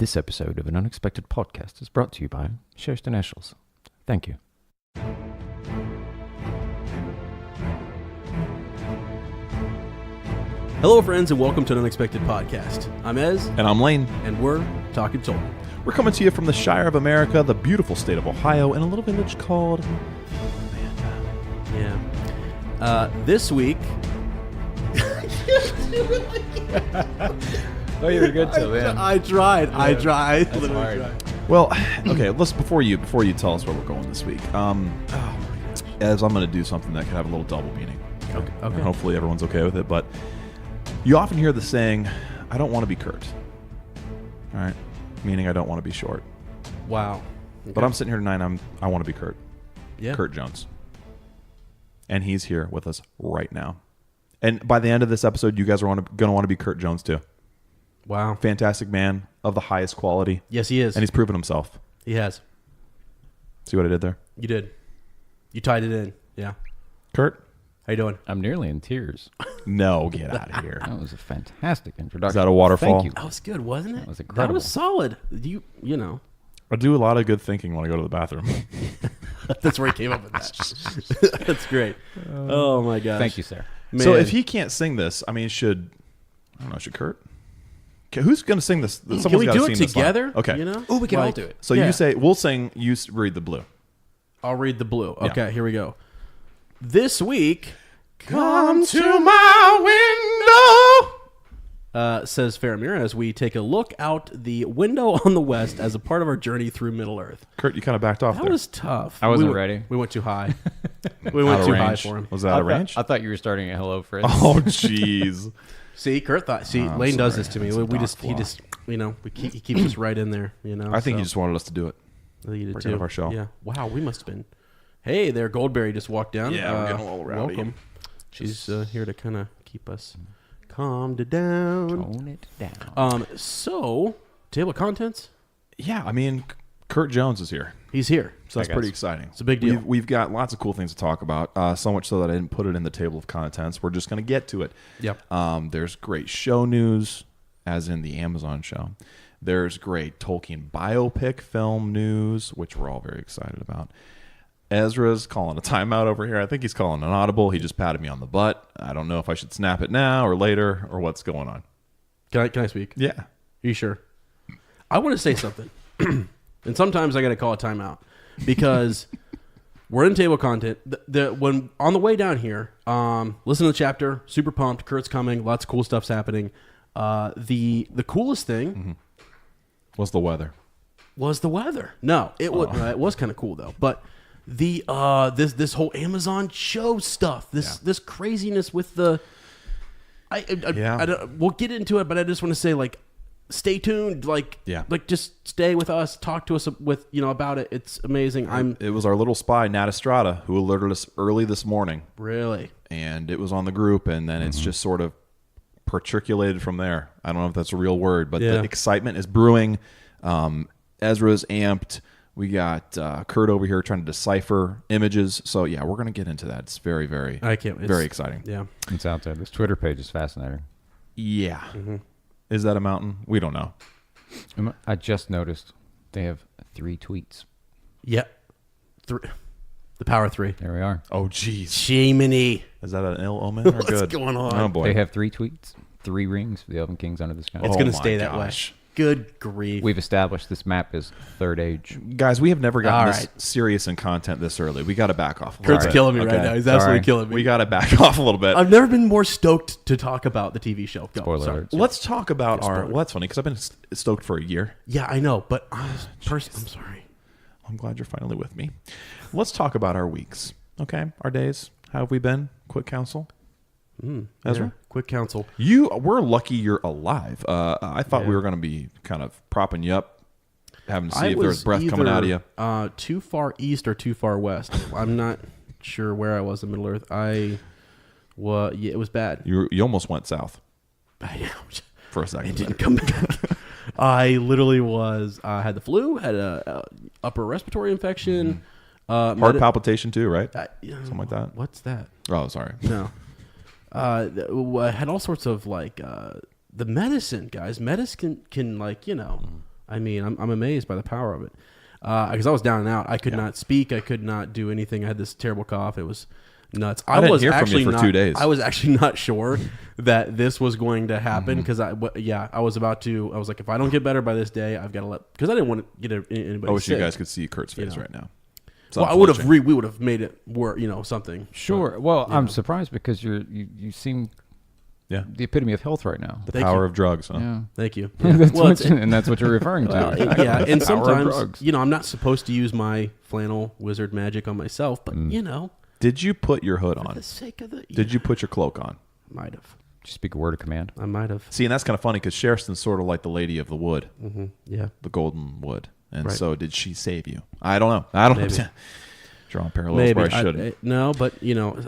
This episode of An Unexpected Podcast is brought to you by Shire Eshels. Thank you. Hello, friends, and welcome to An Unexpected Podcast. I'm Ez. And I'm Lane. And we're talking Tolkien. We're coming to you from the Shire of America, the beautiful state of Ohio, in a little village called... This week... Oh, you were good till then. I tried. That's hard. Well, okay, before you tell us where we're going this week, as I'm going to do something that could have a little double meaning. Okay. And hopefully everyone's okay with it, but you often hear the saying, I don't want to be Kurt. All right? Meaning I don't want to be short. Wow. Okay. But I'm sitting here tonight, I want to be Kurt. Yeah. Kurt Jones. And he's here with us right now. And by the end of this episode, you guys are going to want to be Kurt Jones too. Wow. Fantastic man of the highest quality. Yes, he is. And he's proven himself. He has. See what I did there? You did. You tied it in. Yeah. Kurt? How you doing? I'm nearly in tears. No, get out of here. That was a fantastic introduction. Is that a waterfall? Thank you. That was good, wasn't it? That was incredible. That was solid. You know. I do a lot of good thinking when I go to the bathroom. That's where he came up with that. That's great. Oh, my gosh. Thank you, sir. Man. So if he can't sing this, I mean, should Kurt? Okay, who's going to sing this? Can we do it together? Okay. You know? Oh, we can all do it. So you say, we'll sing, you read the blue. I'll read the blue. Yeah. Okay, here we go. This week, Come to my window. says Faramir, as we take a look out the window on the west as a part of our journey through Middle-earth. Kurt, you kind of backed off That there. was tough. I wasn't ready. We went too high. We went Out of too high range. for him. Was that out of range? I thought you were starting at Hello Friends. Oh, jeez. See, Kurt thought. See, I'm Lane does sorry. this to me. That's a He doc just, he keeps us right in there. You know. I think so. he just wanted us to do it. I think he did We're too. good of our show. Yeah. Wow, we must have been. Hey there, Goldberry just walked down. Yeah, we're getting a little rowdy. Welcome. She's here to kind of keep us calmed down. Tone it down. So, table of contents. Yeah, I mean, Kurt Jones is here. He's here. So that's Hi, guys. pretty exciting. It's a big deal. We've got lots of cool things to talk about, so much so that I didn't put it in the table of contents. We're just going to get to it. Yep. There's great show news, as in the Amazon show. There's great Tolkien Biopic film news, which we're all very excited about. Ezra's calling a timeout over here. I think he's calling an audible. He just patted me on the butt. I don't know if I should snap it now or later or what's going on. Can I speak? Yeah. Are you sure? I want to say something. And sometimes I got to call a timeout because we're in table content. When on the way down here, listen to the chapter. Super pumped. Kurt's coming. Lots of cool stuff's happening. The coolest thing What's the weather? was the weather. No, it was kind of cool though. But the this whole Amazon show stuff. This craziness with the. I don't, we'll get into it, but I just want to say stay tuned. Just stay with us. Talk to us about it. It's amazing. It was our little spy, Nat Estrada, who alerted us early this morning. Really? And it was on the group, and then it's just sort of percirculated from there. I don't know if that's a real word, but the excitement is brewing. Ezra's amped. We got Kurt over here trying to decipher images. So, yeah, we're going to get into that. It's very, very, very exciting. Yeah. It's out there. This Twitter page is fascinating. Yeah. Mm-hmm. Is that a mountain? We don't know. I just noticed they have 3 tweets. Yep. The power 3. There we are. Oh, geez. Jiminy. Is that an ill omen or good? What's going on? Oh, boy. They have 3 tweets, 3 rings for the Elven Kings under the sky. It's going to my stay that way. gosh. Good grief. We've established this map is Third Age. Guys, we have never gotten All this right. serious in content this early. We got to back off a little Kurt's bit. killing me right Okay. now. He's absolutely killing me. We got to back off a little bit. I've never been more stoked to talk about the TV show. Go. Spoiler Sorry. alert. Let's talk about Spoiler. well, that's funny because I've been stoked for a year. Yeah, I know, but I'm sorry. I'm glad you're finally with me. Let's talk about our weeks. Okay, our days. How have we been? Quick counsel. Ezra? Yeah. Quick counsel. We're lucky you're alive. I thought we Yeah. were going to be kind of propping you up, having to see I if there was breath coming out of you. Too far east or too far west. I'm not sure where I was in Middle Earth. It was bad. You almost went south I know. for a second. It didn't come back. I literally had the flu, had a upper respiratory infection. Heart palpitation too, right? Something like that? What's that? Oh, sorry. No. Had all sorts of the medicine, guys. Medicine can I mean, I'm amazed by the power of it. Because I was down and out. I could not speak. I could not do anything. I had this terrible cough. It was nuts. I didn't hear from you for 2 days. I was actually not sure that this was going to happen because I was about to. I was like, if I don't get better by this day, I've got to let, because I didn't want to get anybody. I wish sick. You guys could see Kurt's face right now. Well, I would have. We would have made it work. Something. Sure. But, well, I'm surprised because you seem the epitome of health right now. The power of drugs. Huh? Yeah. Thank you. Yeah. That's what you're referring to. Yeah, and sometimes I'm not supposed to use my flannel wizard magic on myself, but Did you put your hood for on? the sake of the. Did you put your cloak on? Might have. Did you speak a word of command? I might have. See, and that's kind of funny because Sherston's sort of like the lady of the wood. Mm-hmm. Yeah. The golden wood. And Right. so did she save you? I don't know. I don't know. Drawing parallels where I shouldn't. No, but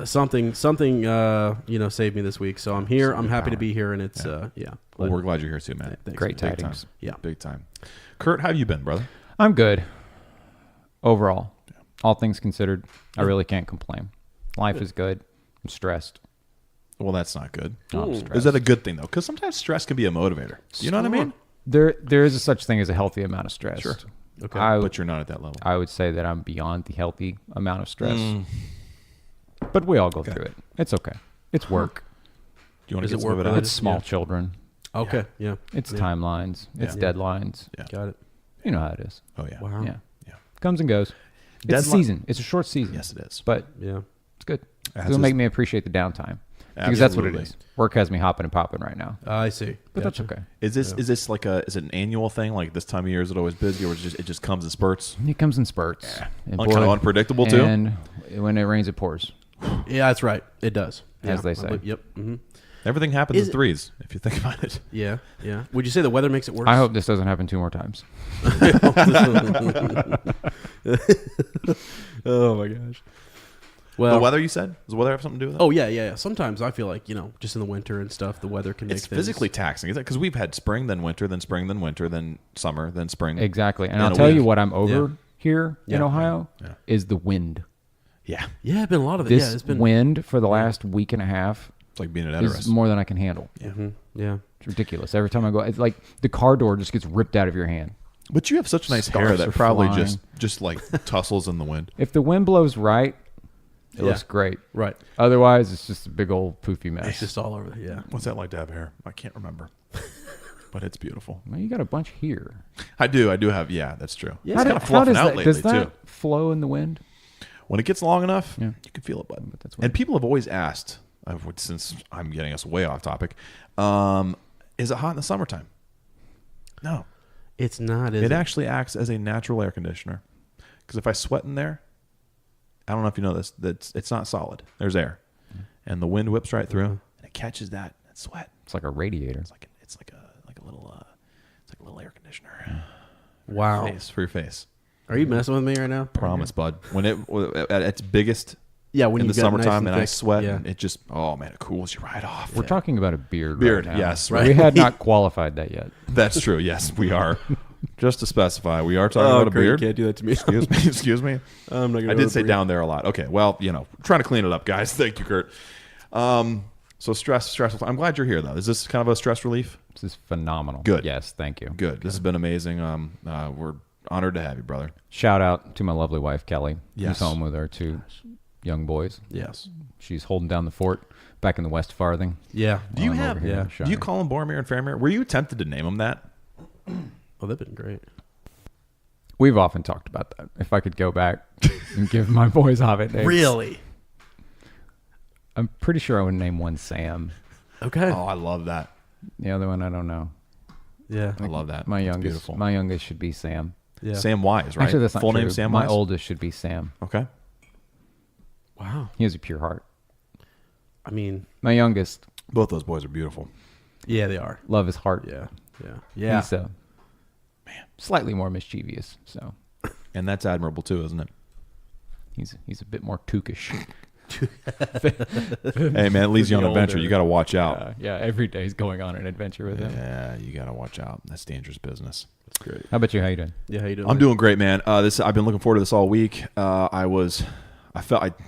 something saved me this week. So I'm here. I'm happy to be here, and it's Well, we're glad you're here too, man. Thanks, Great man. tidings. Time. Yeah. Big time. Kurt, how have you been, brother? I'm good. Overall, all things considered, I really can't complain. Life is good. I'm stressed. Well, that's not good. I'm stressed. Is that a good thing, though? Because sometimes stress can be a motivator. You know what I mean? There is a such thing as a healthy amount of stress. Sure. Okay. But you're not at that level. I would say that I'm beyond the healthy amount of stress. But we all go through it. It's okay. It's work. Do you want Is to it get some of work it out? related? It's small children. Okay. Yeah. It's timelines. It's deadlines. Yeah. Got it. You know how it is. Oh, yeah. Wow. Yeah. Yeah. Comes and goes. It's a season. It's a short season. Yes, it is. But Yeah. it's good. As It'll is- make me appreciate the downtime. Because that's what it Absolutely. is. Work has me hopping and popping right now. I see. But Gotcha. that's okay. Is this like is it an annual thing? Like this time of year, is it always busy, or it just comes in spurts? It comes in spurts. And Kind of unpredictable too. And when it rains, it pours. Yeah, that's right. It does. As Yeah. they say. Yep. Mm-hmm. Everything happens Is in it- threes, if you think about it. Yeah. Yeah. Would you say the weather makes it worse? I hope this doesn't happen 2 more times. Oh my gosh. The Well, weather, you said? Does the weather have something to do with it? Oh yeah. Sometimes I feel like just in the winter and stuff, the weather can make It's things physically taxing, isn't it? Because we've had spring, then winter, then spring, then winter, then summer, then spring. Exactly. And In I'll a tell week. you what I'm over here in Yeah. Ohio is the wind. Yeah. Yeah, it's been a lot of it. This Yeah, it's been wind for the last week and a half It's like being at is Everest. more than I can handle. Yeah. It's ridiculous. Every time I go, it's like the car door just gets ripped out of your hand. But you have such nice hair Scarves that are probably flying. just like tussles in the wind. If the wind blows right, it Yeah. looks great. Right. Otherwise, it's just a big old poofy It's mess. just all over. Yeah. What's that like to have hair? I can't remember. But it's beautiful. Well, you got a bunch here. I do have, that's true. Yeah. It's kind of fluffing out lately, does that too. flow in the wind? When it gets long enough, Yeah. you can feel it, bud. But that's And weird. people have always asked, since I'm getting us way off topic, is it hot in the summertime? No. It's not. It actually acts as a natural air conditioner. Because if I sweat in there, I don't know if you know this, it's not solid. There's air. And the wind whips right through, and it catches that sweat. It's like a radiator. It's like a little air conditioner. Wow. For your face. Are you messing with me right now? Promise, bud. When it at its biggest Yeah, when in you the got nice summertime and I thick. sweat, Yeah. and it just it cools you right off. We're talking about a beard. Beard, right now. yes, We right. had not qualified that yet. That's true. Yes, we are. Just to specify, we are talking about a beard. You can't do that to me. Excuse me. Excuse me. I'm not gonna I did say breathe. down there a lot. Okay. Well, trying to clean it up, guys. Thank you, Kurt. So stressful. I'm glad you're here, though. Is this kind of a stress relief? This is phenomenal. Good. Yes, thank you. Good. This has been amazing. We're honored to have you, brother. Shout out to my lovely wife, Kelly. Yes. Who's home with our 2 young boys. Yes. She's holding down the fort back in the West Farthing. Yeah. Do you I'm have? over here in Do Shire. you call them Boromir and Faramir? Were you tempted to name them that? Oh, they've been great. We've often talked about that. If I could go back and give my boys Hobbit names. Really? I'm pretty sure I would name one Sam. Okay. Oh, I love that. The other one, I don't know. Yeah. I love that. My That's youngest, beautiful. my youngest should be Sam. Yeah. Sam Wise, right? Actually, that's not Full true. name Sam My Wise. oldest should be Sam. Okay. Wow. He has a pure heart. I mean, My youngest, Both those boys are beautiful. yeah, they are. love his heart. Yeah. Yeah. Yeah. He's slightly more mischievous, so And that's admirable too, isn't it? he's a bit more kookish. Hey man, it leads you on an adventure. older. You got to watch out. Yeah, every day's going on an adventure with him. Yeah, you got to watch out. That's dangerous business. That's great. How about you? How you doing? Yeah. How you doing? I'm doing great, man. I've been looking forward to this all week. I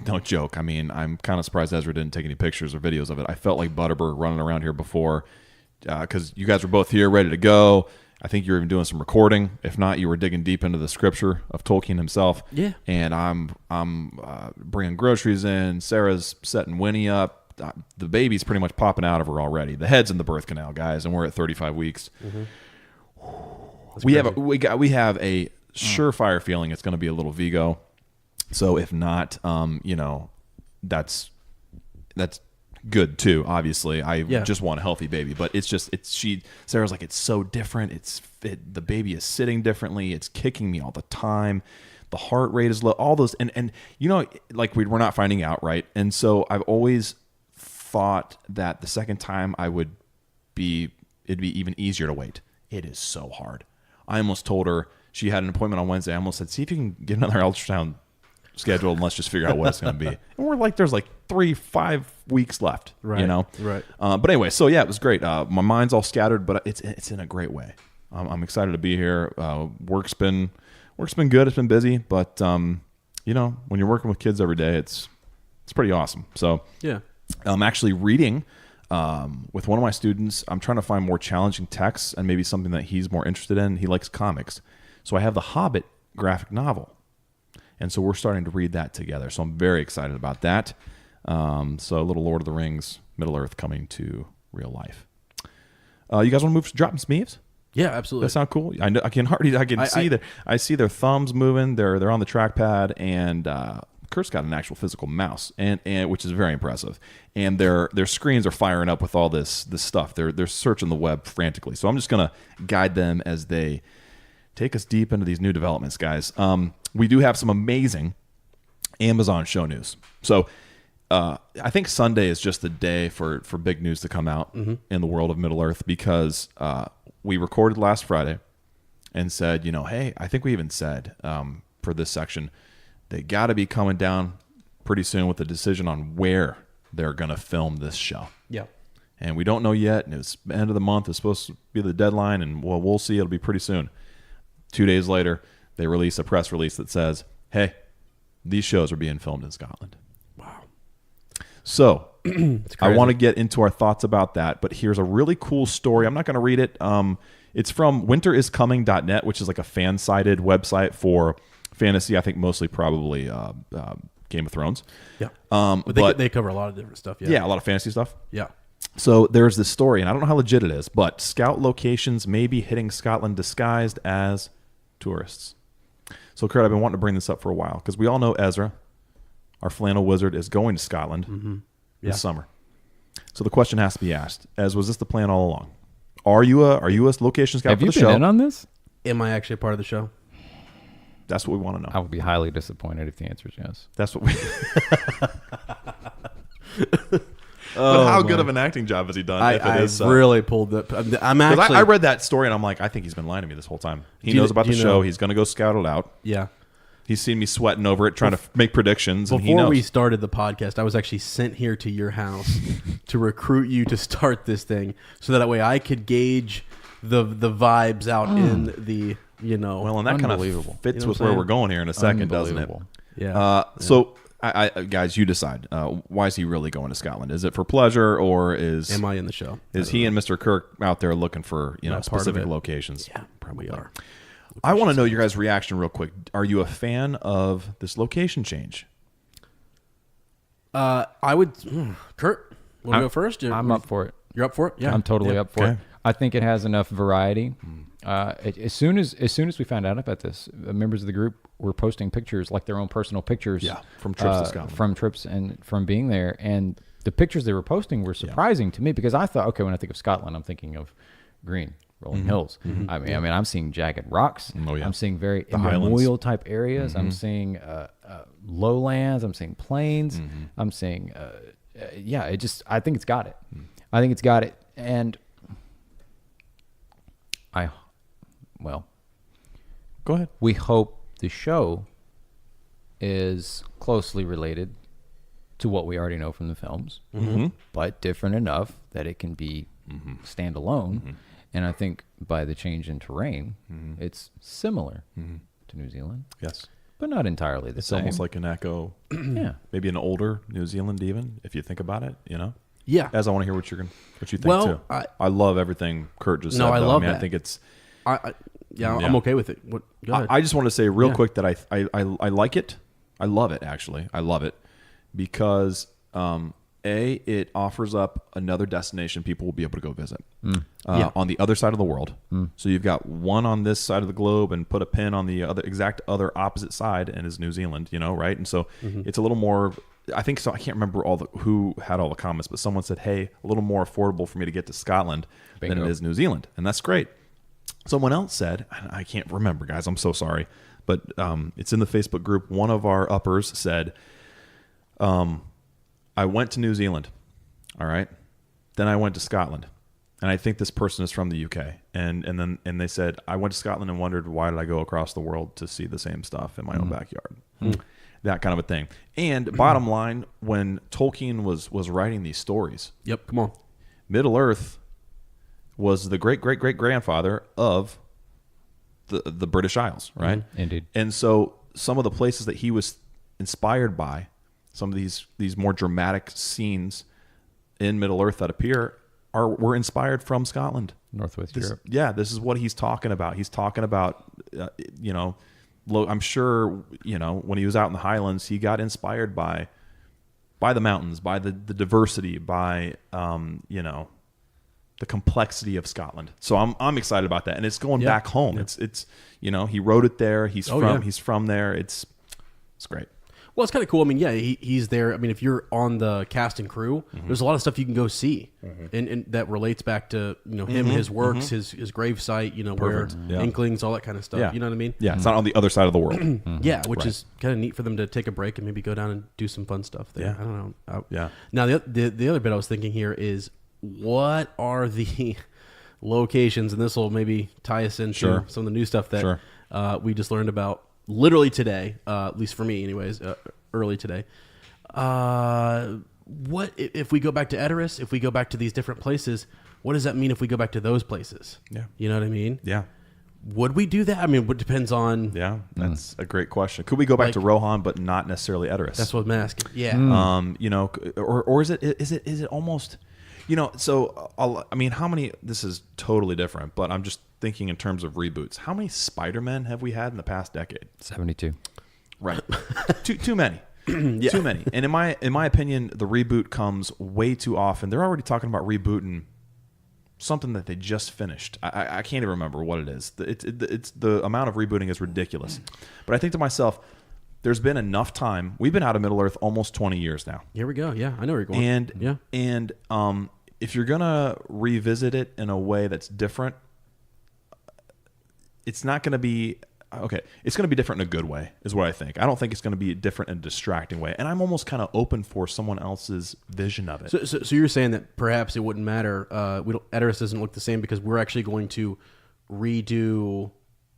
don't joke. I mean, I'm kind of surprised Ezra didn't take any pictures or videos of it. I felt like Butterbur running around here before because you guys were both here, ready to go. I think you're even doing some recording. If not, you were digging deep into the scripture of Tolkien himself. Yeah. And I'm bringing groceries in. Sarah's setting Winnie up. The baby's pretty much popping out of her already. The head's in the birth canal, guys, and we're at 35 weeks. We have a surefire feeling it's going to be a little Vigo. So if not, that's good too. Obviously, I just want a healthy baby, but Sarah's like, it's so different. The baby is sitting differently. It's kicking me all the time. The heart rate is low. All those and like we're not finding out, right? And so I've always thought that the second time it'd be even easier to wait. It is so hard. I almost told her, she had an appointment on Wednesday. I almost said, see if you can get another ultrasound scheduled and let's just figure out what it's going to be. And we're like, there's like 3-5 weeks left, right? Right. But anyway, so yeah, it was great. My mind's all scattered, but it's in a great way. I'm excited to be here. Work's been good. It's been busy, but when you're working with kids every day, it's pretty awesome. So yeah, I'm actually reading with one of my students. I'm trying to find more challenging texts and maybe something that he's more interested in. He likes comics. So I have the Hobbit graphic novel. And so we're starting to read that together. So I'm very excited about that. So a little Lord of the Rings, Middle-earth coming to real life. You guys want to drop some memes? Yeah, absolutely. That sound cool? I see their thumbs moving. They're on the trackpad, and Kurt's got an actual physical mouse, and which is very impressive. And their screens are firing up with all this stuff. They're searching the web frantically. So I'm just gonna guide them as they take us deep into these new developments, guys. We do have some amazing Amazon show news. So I think Sunday is just the day for big news to come out in the world of Middle-earth, because we recorded last Friday and said, hey, I think we even said for this section, they got to be coming down pretty soon with a decision on where they're going to film this show. Yeah. And we don't know yet. And it's the end of the month. It's supposed to be the deadline, and we'll see. It'll be pretty soon. 2 days later, they release a press release that says, hey, these shows are being filmed in Scotland. Wow. So I want to get into our thoughts about that, but here's a really cool story. I'm not going to read it. It's from winteriscoming.net, which is like a fan-sided website for fantasy, I think mostly probably Game of Thrones. Yeah. But they cover a lot of different stuff. Yeah. Yeah, a lot of fantasy stuff. Yeah. So there's this story, and I don't know how legit it is, but scout locations may be hitting Scotland disguised as tourists. So, Kurt, I've been wanting to bring this up for a while, because we all know Ezra, our flannel wizard, is going to Scotland this summer. So the question has to be asked: was this the plan all along? Are you a location scout for the show? Have you been in on this? Am I actually a part of the show? That's what we want to know. I would be highly disappointed if the answer is yes. That's what we... But how good of an acting job has he done? I really pulled the... I'm actually... I read that story, and I'm like, I think he's been lying to me this whole time. He knows about the show. He's going to go scout it out. Yeah. He's seen me sweating over it, trying to make predictions, and he Before knows. we started the podcast, I was actually sent here to your house to recruit you to start this thing, so that way I could gauge the vibes out in the, Well, and that kind of fits with where we're going here in a second, doesn't it? Yeah. So... I guys, you decide. Why is he really going to Scotland? Is it for pleasure, or am I in the show? Is he and Mr. Kirk out there looking for specific locations? Yeah, probably are. I want to know your guys' reaction real quick. Are you a fan of this location change? I would. Kurt, want to go first? I'm up for it. You're up for it? Yeah, I'm totally up for it. I think it has enough variety. As soon as we found out about this, members of the group were posting pictures, like their own personal pictures, from trips to Scotland, from trips and from being there. And the pictures they were posting were surprising to me, because I thought, okay, when I think of Scotland, I'm thinking of green, rolling hills. I mean, I'm seeing jagged rocks. I'm seeing very memorial type areas. I'm seeing lowlands. I'm seeing plains. I'm seeing, I think it's got it. I think it's got it. And go ahead. We hope the show is closely related to what we already know from the films, but different enough that it can be standalone. And I think by the change in terrain, it's similar to New Zealand. Yes. But not entirely the same. It's almost like an echo. Maybe an older New Zealand, even, if you think about it, Yeah. As I want to hear what you think too. Well, I love everything Kurt just said. No, I love that. I think it's... I'm okay with it. Go ahead. I just want to say real quick that I like it. I love it, actually. I love it because it offers up another destination people will be able to go visit on the other side of the world. So you've got one on this side of the globe, and put a pin on the other opposite side, and is New Zealand, right? And so it's a little more. I think so. I can't remember who had all the comments, but someone said, "Hey, a little more affordable for me to get to Scotland than it is New Zealand," and that's great. Someone else said, I can't remember, guys. I'm so sorry, but it's in the Facebook group. One of our uppers said, "I went to New Zealand, all right. Then I went to Scotland, and I think this person is from the UK. And they said, I went to Scotland and wondered, why did I go across the world to see the same stuff in my own backyard?" That kind of a thing. And bottom line, when Tolkien was writing these stories, come on, Middle Earth was the great great great grandfather of the British Isles, right? Indeed. And so some of the places that he was inspired by, some of these more dramatic scenes in Middle Earth that appear were inspired from Scotland, Northwest Europe. Yeah, this is what he's talking about. He's talking about, I'm sure, when he was out in the Highlands, he got inspired by the mountains, by the diversity, by the complexity of Scotland. So I'm excited about that, and it's going back home. Yeah. It's he wrote it there. He's from there. It's great. Well, it's kind of cool. I mean, he's there. I mean, if you're on the cast and crew, there's a lot of stuff you can go see, and that relates back to him, his works, his gravesite, where Inklings, all that kind of stuff. Yeah. You know what I mean? Yeah, it's not on the other side of the world. Which is kind of neat for them to take a break and maybe go down and do some fun stuff there. I don't know. Now the other bit I was thinking here is, what are the locations, and this will maybe tie us into some of the new stuff that we just learned about literally today, at least for me anyways, early today. What if we go back to Edoras, if we go back to these different places, what does that mean if we go back to those places? Yeah. You know what I mean? Yeah. Would we do that? I mean, it depends on... Yeah, that's a great question. Could we go back to Rohan, but not necessarily Edoras? That's what I'm asking. Yeah. Or is it almost... so how many? This is totally different, but I'm just thinking in terms of reboots. How many Spider-Men have we had in the past decade? 72. Right. Too many. Too many. And in my opinion, the reboot comes way too often. They're already talking about rebooting something that they just finished. I can't even remember what it is. It's the amount of rebooting is ridiculous. But I think to myself, there's been enough time. We've been out of Middle Earth almost 20 years now. Here we go. Yeah, I know where you're going. And if you're gonna revisit it in a way that's different, it's not gonna be okay. It's gonna be different in a good way, is what I think. I don't think it's gonna be different in a distracting way. And I'm almost kind of open for someone else's vision of it. So you're saying that perhaps it wouldn't matter. Edoras doesn't look the same because we're actually going to redo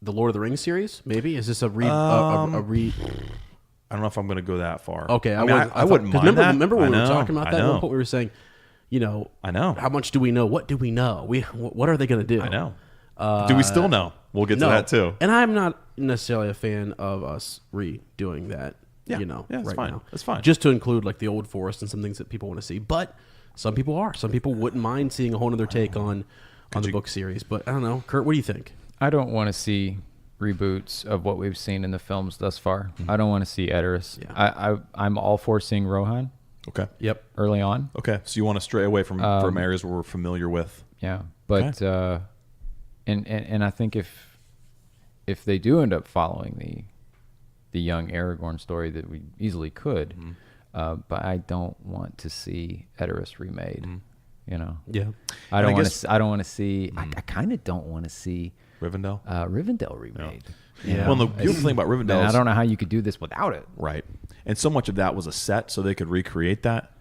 the Lord of the Rings series. Maybe is this a re? I don't know if I'm gonna go that far. Okay, I wouldn't mind that. Remember when we were talking about that? At one point we were saying, I know. How much do we know? What do we know? What are they going to do? I know. Do we still know? We'll get to that too. And I'm not necessarily a fan of us redoing that. Yeah, it's right fine. now. That's fine. Just to include like the old forest and some things that people want to see. But some people are. Some people wouldn't mind seeing a whole other take on the book series. But I don't know, Kurt. What do you think? I don't want to see reboots of what we've seen in the films thus far. I don't want to see Edoras. Yeah. I'm all for seeing Rohan. Okay. Yep. Early on. Okay. So you want to stray away from areas where we're familiar with. Yeah. But and I think if they do end up following the young Aragorn story, that we easily could, but I don't want to see Edoras remade. Yeah. I don't want to see. I kind of don't want to see Rivendell. Rivendell remade. Yeah. Well, the beautiful thing about Rivendell is, I don't know how you could do this without it. Right. And so much of that was a set, so they could recreate that,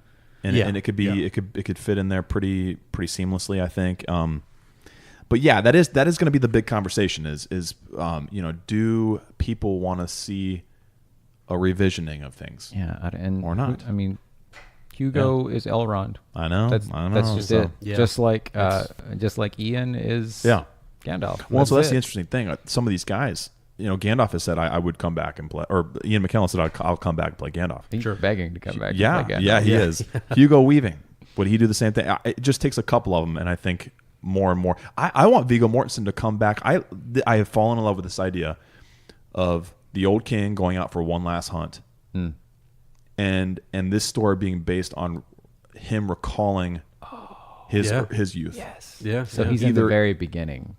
and it could be it could fit in there pretty seamlessly, I think. But yeah, that is going to be the big conversation. Is do people want to see a revisioning of things? Yeah, or not? I mean, Hugo is Elrond. I know. That's just it. Yeah. Just like Ian is Gandalf. Well, that's the interesting thing. Some of these guys, Gandalf has said, I would come back and play, or Ian McKellen said, I'll come back and play Gandalf. He's begging to come back. Yeah, and play Gandalf. Yeah, he is. Hugo Weaving, would he do the same thing? It just takes a couple of them, and I think more and more. I want Viggo Mortensen to come back. I have fallen in love with this idea of the old king going out for one last hunt, and this story being based on him recalling his youth. Yes. Yeah. So he's in the very beginning,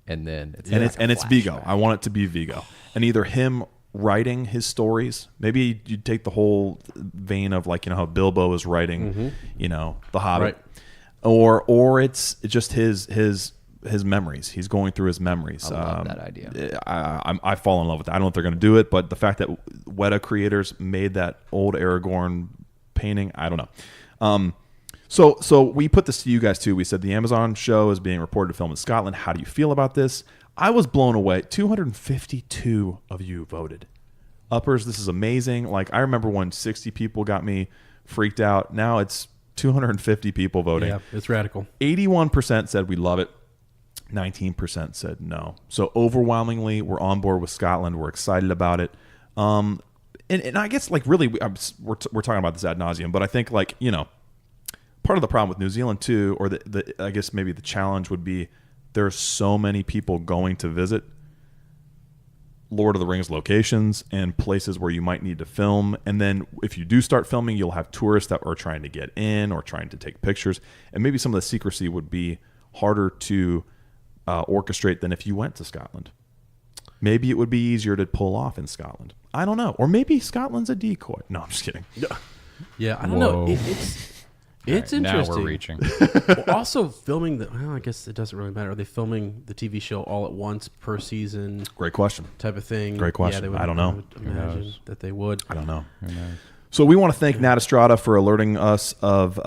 and then it's Viggo. I want it to be Viggo, and either him writing his stories. Maybe you take the whole vein of like, how Bilbo is writing, The Hobbit, or it's just his memories. He's going through his memories. I love that idea. I fall in love with that. I don't know if they're going to do it, but the fact that Weta creators made that old Aragorn painting, I don't know. So we put this to you guys too. We said the Amazon show is being reported to film in Scotland. How do you feel about this? I was blown away. 252 of you voted. Uppers, this is amazing. Like, I remember when 60 people got me freaked out. Now it's 250 people voting. Yeah, it's radical. 81% said we love it. 19% said no. So overwhelmingly, we're on board with Scotland. We're excited about it. And I guess, like, really, we're talking about this ad nauseum, but I think, like, part of the problem with New Zealand too, or I guess maybe the challenge would be, there's so many people going to visit Lord of the Rings locations and places where you might need to film. And then if you do start filming, you'll have tourists that are trying to get in or trying to take pictures. And maybe some of the secrecy would be harder to orchestrate than if you went to Scotland. Maybe it would be easier to pull off in Scotland. I don't know. Or maybe Scotland's a decoy. No, I'm just kidding. Yeah, I don't know. It's interesting. Now we're reaching. Well, also filming I guess it doesn't really matter. Are they filming the TV show all at once per season? Great question. Type of thing. Great question. Yeah, I don't know. I would imagine that they would. I don't know. So we want to thank Nat Estrada for alerting us of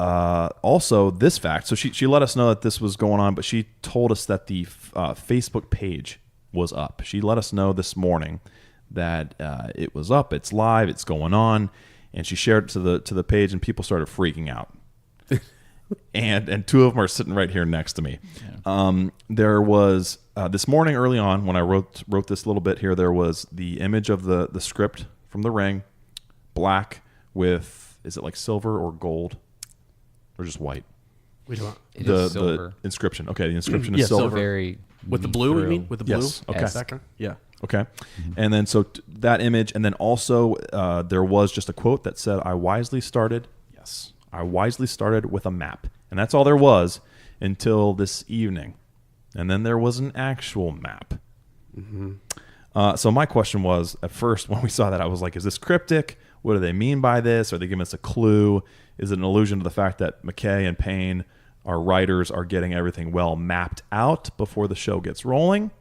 also this fact. So she let us know that this was going on, but she told us that the Facebook page was up. She let us know this morning that it was up. It's live. It's going on. And she shared it to the page, and people started freaking out. and two of them are sitting right here next to me. Yeah. There was this morning early on when I wrote this little bit here, there was the image of the script from The Ring, black with, is it like silver or gold or just white? Which one? The inscription. Okay, the inscription is silver. Very with the blue, you mean? With the blue? Yes. Okay. Background? Yeah. Okay. Mm-hmm. And then so that image, and then also there was just a quote that said, I wisely started with a map. And that's all there was until this evening. And then there was an actual map. Mm-hmm. So my question was, at first when we saw that, I was like, is this cryptic? What do they mean by this? Are they giving us a clue? Is it an allusion to the fact that McKay and Payne, our writers, are getting everything well mapped out before the show gets rolling?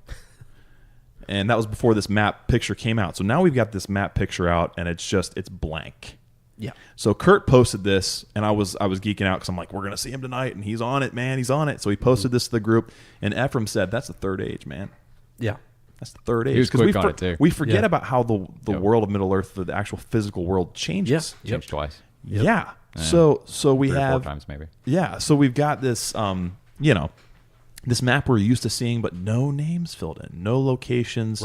And that was before this map picture came out. So now we've got this map picture out, and it's blank. Yeah. So Kurt posted this, and I was geeking out because I'm like, we're gonna see him tonight, and he's on it, man. He's on it. So he posted this to the group, and Ephraim said, "That's the third age, man. Yeah, that's the third age." He was quick on it too. We forget about how the world of Middle Earth, the actual physical world, changes. Yeah. Changed twice. Yep. Yeah. So we 3 or 4 have times maybe. Yeah. So we've got this, this map we're used to seeing, but no names filled in, no locations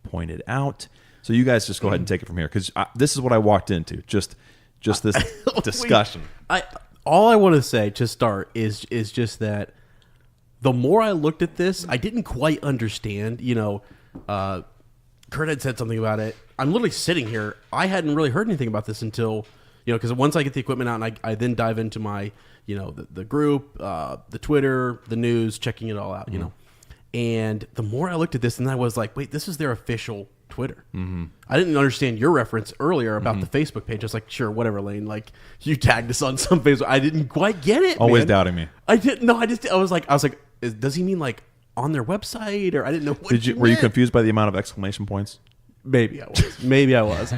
pointed out. So you guys just go ahead and take it from here, because this is what I walked into. Just this discussion. All I want to say to start is just that the more I looked at this, I didn't quite understand. Kurt had said something about it. I'm literally sitting here. I hadn't really heard anything about this until, because once I get the equipment out and I then dive into my, the group, the Twitter, the news, checking it all out, And the more I looked at this, and I was like, wait, this is their official Twitter. Mm-hmm. I didn't understand your reference earlier about the Facebook page. I was like, sure, whatever, Lane. Like, you tagged us on some Facebook. I didn't quite get it. Always doubting me. I didn't. No, I was like, does he mean like on their website? Or I didn't know what were you confused by the amount of exclamation points? Maybe I was.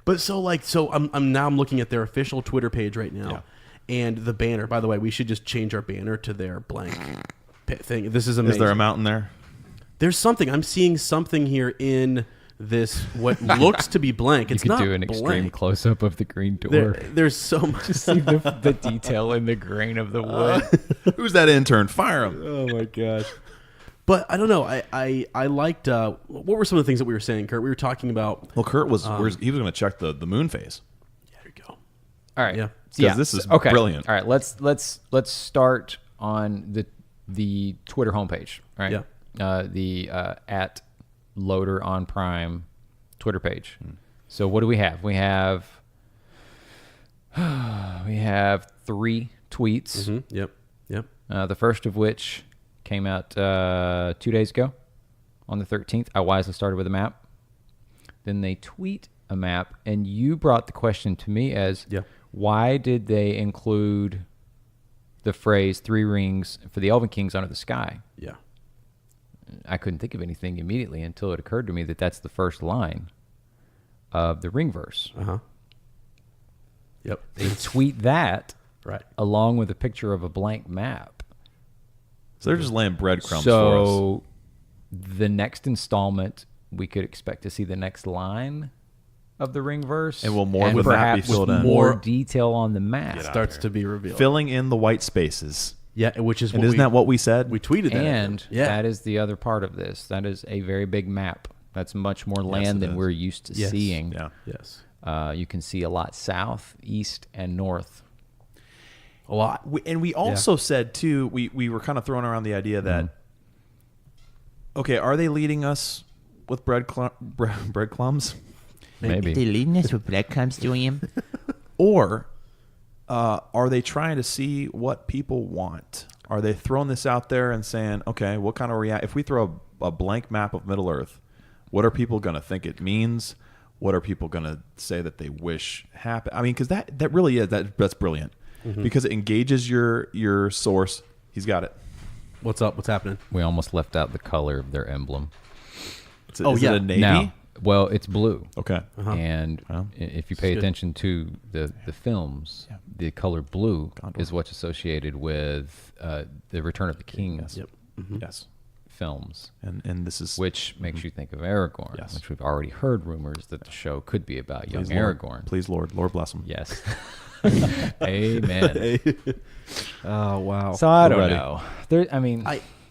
But so I'm looking at their official Twitter page right now, and the banner. By the way, we should just change our banner to their blank thing. This is amazing. Is there a mountain there? There's something. I'm seeing something here in this what looks to be blank. It's not blank. You could do an extreme close-up of the green door. There's so much. Just see the detail in the grain of the wood. Who's that intern? Fire him. Oh, my gosh. But I don't know. I liked. What were some of the things that we were saying, Kurt? We were talking about. Well, Kurt was he was going to check the moon phase. Yeah, there you go. All right. Yeah. Because this is brilliant. All right. Let's start on the Twitter homepage, right? Yeah. The at LOTR on Prime Twitter page. So what do we have? We have 3 tweets. Yep. The first of which came out 2 days ago on the 13th. I wisely started with a map. Then they tweet a map, and you brought the question to me as, why did they include the phrase 3 rings for the Elven Kings under the sky? Yeah. I couldn't think of anything immediately until it occurred to me that that's the first line of the ring verse. Yep. They tweet that right along with a picture of a blank map. So they're just laying breadcrumbs for us. So the next installment, we could expect to see the next line of the ring verse, and will more with that be filled in? More detail on the map starts to be revealed, filling in the white spaces. Yeah, which is isn't that what we said? We tweeted that, and that is the other part of this. That is a very big map. That's much more land than we're used to seeing. Yeah. Yes. You can see a lot south, east, and north. A lot. And we also said, too, we were kind of throwing around the idea that, okay, are they leading us with breadcrumbs? Maybe. They're leading us with breadcrumbs, Julian. Or are they trying to see what people want? Are they throwing this out there and saying, okay, what kind of if we throw a blank map of Middle-earth, what are people going to think it means? What are people going to say that they wish happened? I mean, because that really is, that's brilliant. Because it engages your source. He's got it. What's up? What's happening? We almost left out the color of their emblem. Is it a navy? Now, well, it's blue. Okay. And if you pay attention to the films, the color blue is what's associated with the Return of the King Yes. films. And this is... Which makes you think of Aragorn, which we've already heard rumors that the show could be about young Aragorn. Please, Lord bless him. Yes. Amen. Oh, wow. So I don't know.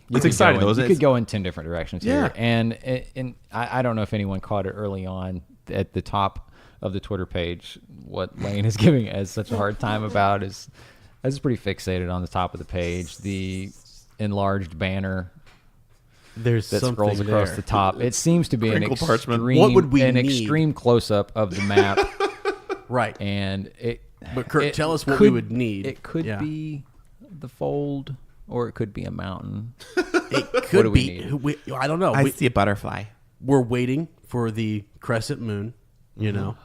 It's exciting, though. You could go in 10 different directions here. And I don't know if anyone caught it early on at the top of the Twitter page. What Lane is giving us such a hard time about is pretty fixated on the top of the page. The enlarged banner that scrolls across the top. It seems to be an extreme close-up of the map. Right. And But Kurt, tell us what we would need. It could be the fold, or it could be a mountain. It could be. I don't know. I see a butterfly. We're waiting for the crescent moon. You know,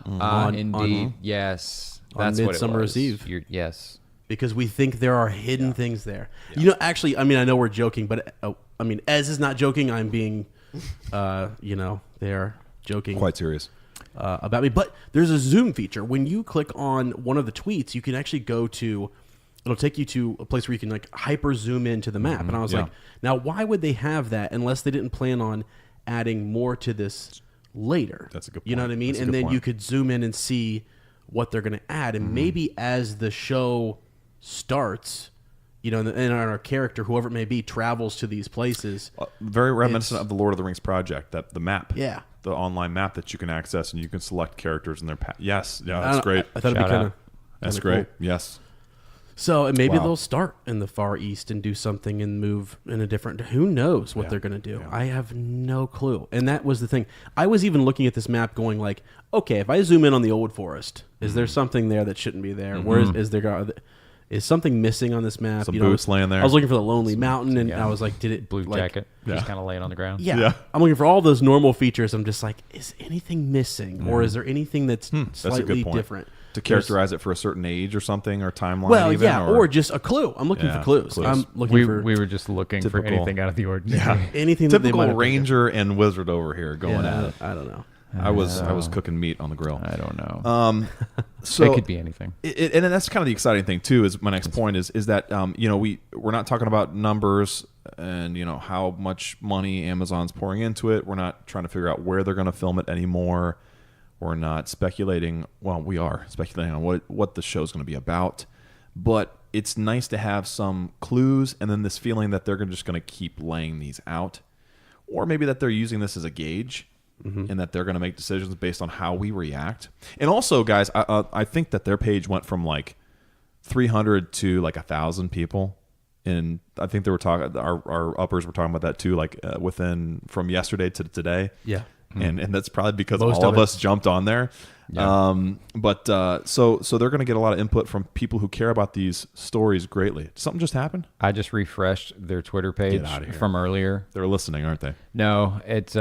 indeed, yes. That's what Midsummer's Eve. Yes, because we think there are hidden things there. You know, actually, I mean, I know we're joking, but I mean, Ez is not joking. I'm being, they are joking. Quite serious. About me, but there's a zoom feature. When you click on one of the tweets, you can actually it'll take you to a place where you can like hyper zoom into the map. And I was like, now why would they have that unless they didn't plan on adding more to this later? That's a good point. You know what I mean? And then you could zoom in and see what they're going to add. And maybe as the show starts, and our character, whoever it may be, travels to these places. Very reminiscent of the Lord of the Rings project, the map. Yeah. The online map that you can access, and you can select characters in their path. Yes. Yeah, that's great. I thought it'd be kind of That's great. Cool. Yes. So maybe they'll start in the Far East and do something and move in a different... Who knows what they're going to do? Yeah. I have no clue. And that was the thing. I was even looking at this map going like, okay, if I zoom in on the Old Forest, is there something there that shouldn't be there? Where is something missing on this map? Some boots laying there. I was looking for the Lonely Mountain, and I was like, did it... Blue jacket. Just kind of laying on the ground. Yeah. I'm looking for all those normal features. I'm just like, is anything missing? Or is there anything that's slightly different? To characterize it for a certain age or something, or timeline. Well, or just a clue. I'm looking for clues. I'm looking for. We were just looking for anything out of the ordinary. Yeah. Anything. Typical that they ranger and wizard over here going at it. I don't know. I was cooking meat on the grill. I don't know. So it could be anything. And that's kind of the exciting thing too. Is my next point is that we're not talking about numbers and how much money Amazon's pouring into it. We're not trying to figure out where they're going to film it anymore. We're not speculating. Well, we are speculating on what the show's going to be about, but it's nice to have some clues and then this feeling that they're just going to keep laying these out, or maybe that they're using this as a gauge and that they're going to make decisions based on how we react. And also, guys, I think that their page went from like 300 to like 1,000 people And I think they were talking. Our uppers were talking about that too. Like from yesterday to today. Yeah. And that's probably because Most all of of us jumped on there. Yeah. So they're going to get a lot of input from people who care about these stories greatly. Did something just happen? I just refreshed their Twitter page from earlier. They're listening, aren't they? No, it's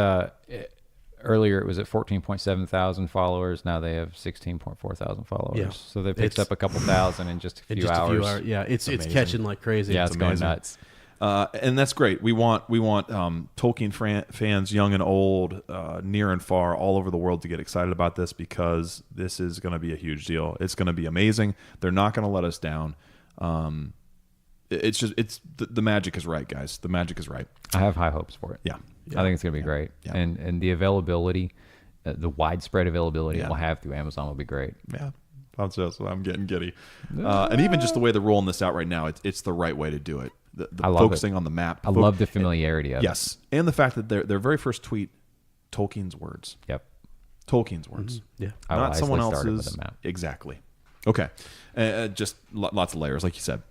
earlier it was at 14.7 thousand followers. Now they have 16.4 thousand followers. Yeah. So they picked up a couple thousand in just a few hours. Yeah, it's catching like crazy. Yeah, it's going nuts. And that's great. We want Tolkien fans, young and old, near and far, all over the world to get excited about this because this is going to be a huge deal. It's going to be amazing. They're not going to let us down. The magic is right, guys. The magic is right. I have high hopes for it. Yeah. I think it's going to be great. Yeah. And the availability, the widespread availability it will have through Amazon will be great. Yeah. So I'm getting giddy. And even just the way they're rolling this out right now, it's the right way to do it. I love focusing on the map. I love the familiarity of it. Yes. And the fact that their very first tweet, Tolkien's words. Yep. Tolkien's words. Mm-hmm. Yeah. Not someone started else's. with a map. Exactly. Okay. Just lots of layers, like you said.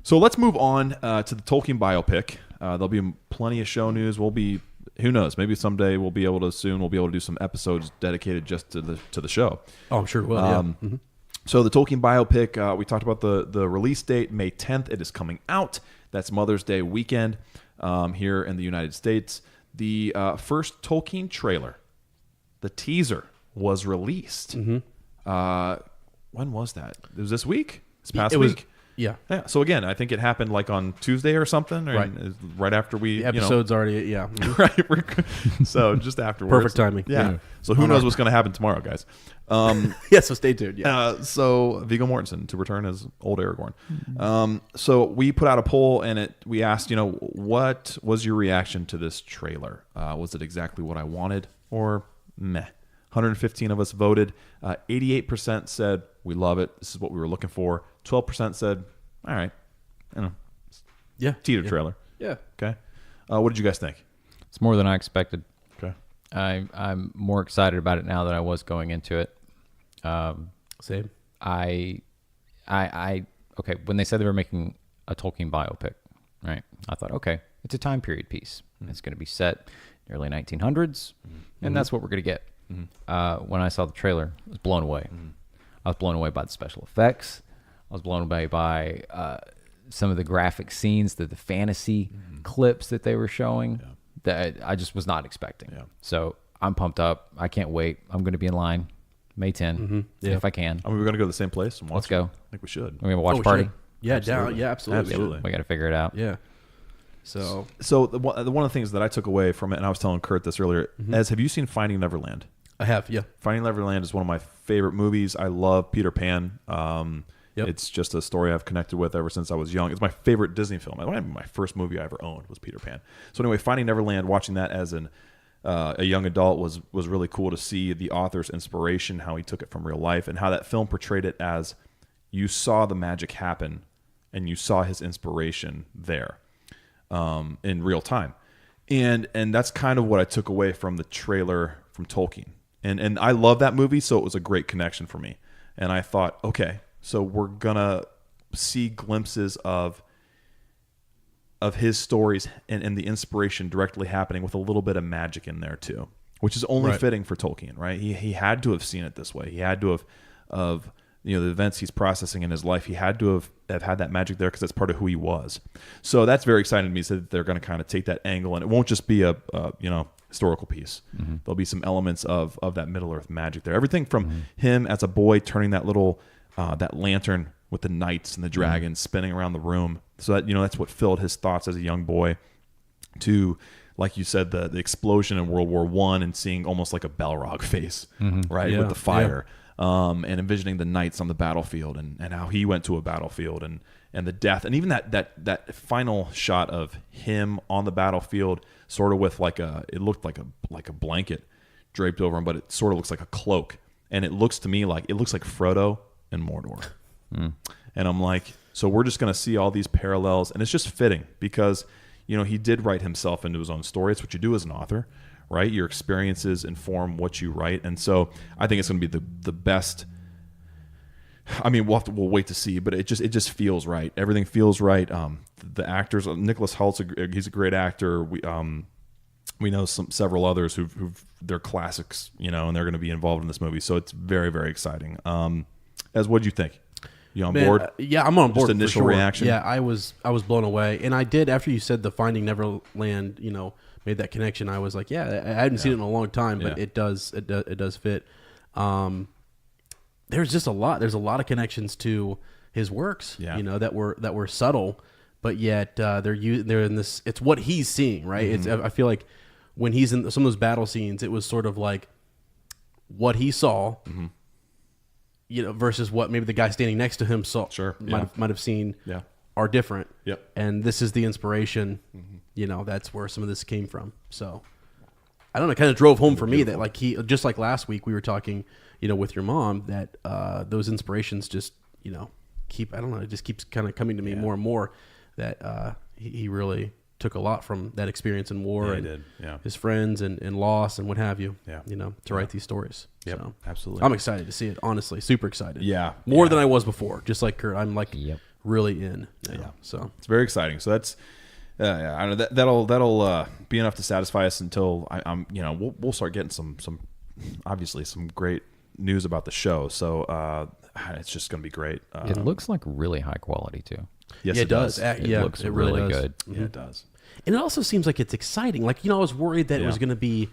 So let's move on to the Tolkien biopic. There'll be plenty of show news. Who knows? Maybe someday we'll be able to do some episodes dedicated just to the show. Oh, I'm sure it will. Yeah. Mm-hmm. So the Tolkien biopic, we talked about the release date, May 10th. It is coming out. That's Mother's Day weekend here in the United States. The first Tolkien trailer, the teaser, was released. Mm-hmm. When was that? It was this week? This past week? week? Yeah. So again, I think it happened like on Tuesday or something, right after we. The episode's already, yeah. Right. So just afterwards. Perfect timing. Yeah. So who knows what's going to happen tomorrow, guys? Yeah, so stay tuned. Yeah. So Viggo Mortensen to return as old Aragorn. So we put out a poll and we asked, what was your reaction to this trailer? Was it exactly what I wanted or meh? 115 of us voted. 88% said we love it. This is what we were looking for. 12% said, all right, Yeah. teeter trailer. Yeah. Okay. What did you guys think? It's more than I expected. Okay. I'm more excited about it now than I was going into it. Same. Okay, when they said they were making a Tolkien biopic, right? I thought, okay, it's a time period piece. Mm-hmm. It's going to be set in the early 1900s, and that's what we're going to get. Mm-hmm. When I saw the trailer, I was blown away. Mm-hmm. I was blown away by the special effects. I was blown away by some of the graphic scenes, the fantasy clips that they were showing that I just was not expecting. Yeah. So I'm pumped up. I can't wait. I'm going to be in line May 10 if I can. I mean, we're going to go to the same place and watch. Let's go. I think we should. We're going to watch party. Yeah, absolutely. absolutely. We got to figure it out. Yeah. So one of the things that I took away from it, and I was telling Kurt this earlier, have you seen Finding Neverland? I have, yeah. Finding Neverland is one of my favorite movies. I love Peter Pan. It's just a story I've connected with ever since I was young. It's my favorite Disney film. My first movie I ever owned was Peter Pan. So anyway, Finding Neverland, watching that as a young adult was really cool to see the author's inspiration, how he took it from real life, and how that film portrayed it as you saw the magic happen and you saw his inspiration there in real time. And that's kind of what I took away from the trailer from Tolkien. And I love that movie, so it was a great connection for me. And I thought, okay, so we're gonna see glimpses of his stories and the inspiration directly happening with a little bit of magic in there too, which is only fitting for Tolkien, right? He had to have seen it this way. He had to have the events he's processing in his life. He had to have had that magic there because that's part of who he was. So that's very exciting to me. So that they're going to kind of take that angle, and it won't just be a historical piece. Mm-hmm. There'll be some elements of that Middle Earth magic there. Everything from him as a boy turning that little that lantern with the knights and the dragons spinning around the room. So that that's what filled his thoughts as a young boy. To, like you said, the explosion in World War I and seeing almost like a Balrog face, right, with the fire. Yeah. And envisioning the knights on the battlefield and how he went to a battlefield and the death, and even that final shot of him on the battlefield, sort of with it looked like a blanket draped over him, but it sort of looks like a cloak, and it looks to me like Frodo in Mordor. And I'm like, so we're just going to see all these parallels, and it's just fitting because he did write himself into his own story. It's what you do as an author. Right, your experiences inform what you write, and so I think it's going to be the best I mean, we'll wait to see, but it just feels right. Everything feels right. The actors, Nicholas Holt's he's a great actor. We know several others who've they're classics, and they're going to be involved in this movie. So it's very, very exciting. What'd you think? You on board? Yeah, I'm on board. Just initial for sure. reaction. Yeah, I was blown away, and I did after you said the Finding Neverland. Made that connection. I was like, I hadn't seen it in a long time, but it does fit. There's just a lot. There's a lot of connections to his works. That were subtle, but yet they're in this. It's what he's seeing, right? Mm-hmm. I feel like when he's in some of those battle scenes, it was sort of like what he saw. Mm-hmm. Versus what maybe the guy standing next to him saw, might have seen, are different. Yep. And this is the inspiration. Mm-hmm. That's where some of this came from. So, I don't know. It kind of drove home for me that like just like last week we were talking, with your mom that those inspirations just keep. I don't know. It just keeps kind of coming to me more and more that he really took a lot from that experience in war and his friends and loss and what have you. To write these stories. Yep, so, absolutely. I'm excited to see it. Honestly, super excited. Yeah, more than I was before. Just like Kurt, I'm like really in. Now, so it's very exciting. So that's I know that'll be enough to satisfy us until I'm we'll start getting some obviously some great news about the show. So it's just going to be great. It looks like really high quality too. Yes, it does. It looks really good. Mm-hmm. Yeah, it does. And it also seems like it's exciting. Like, I was worried that it was going to be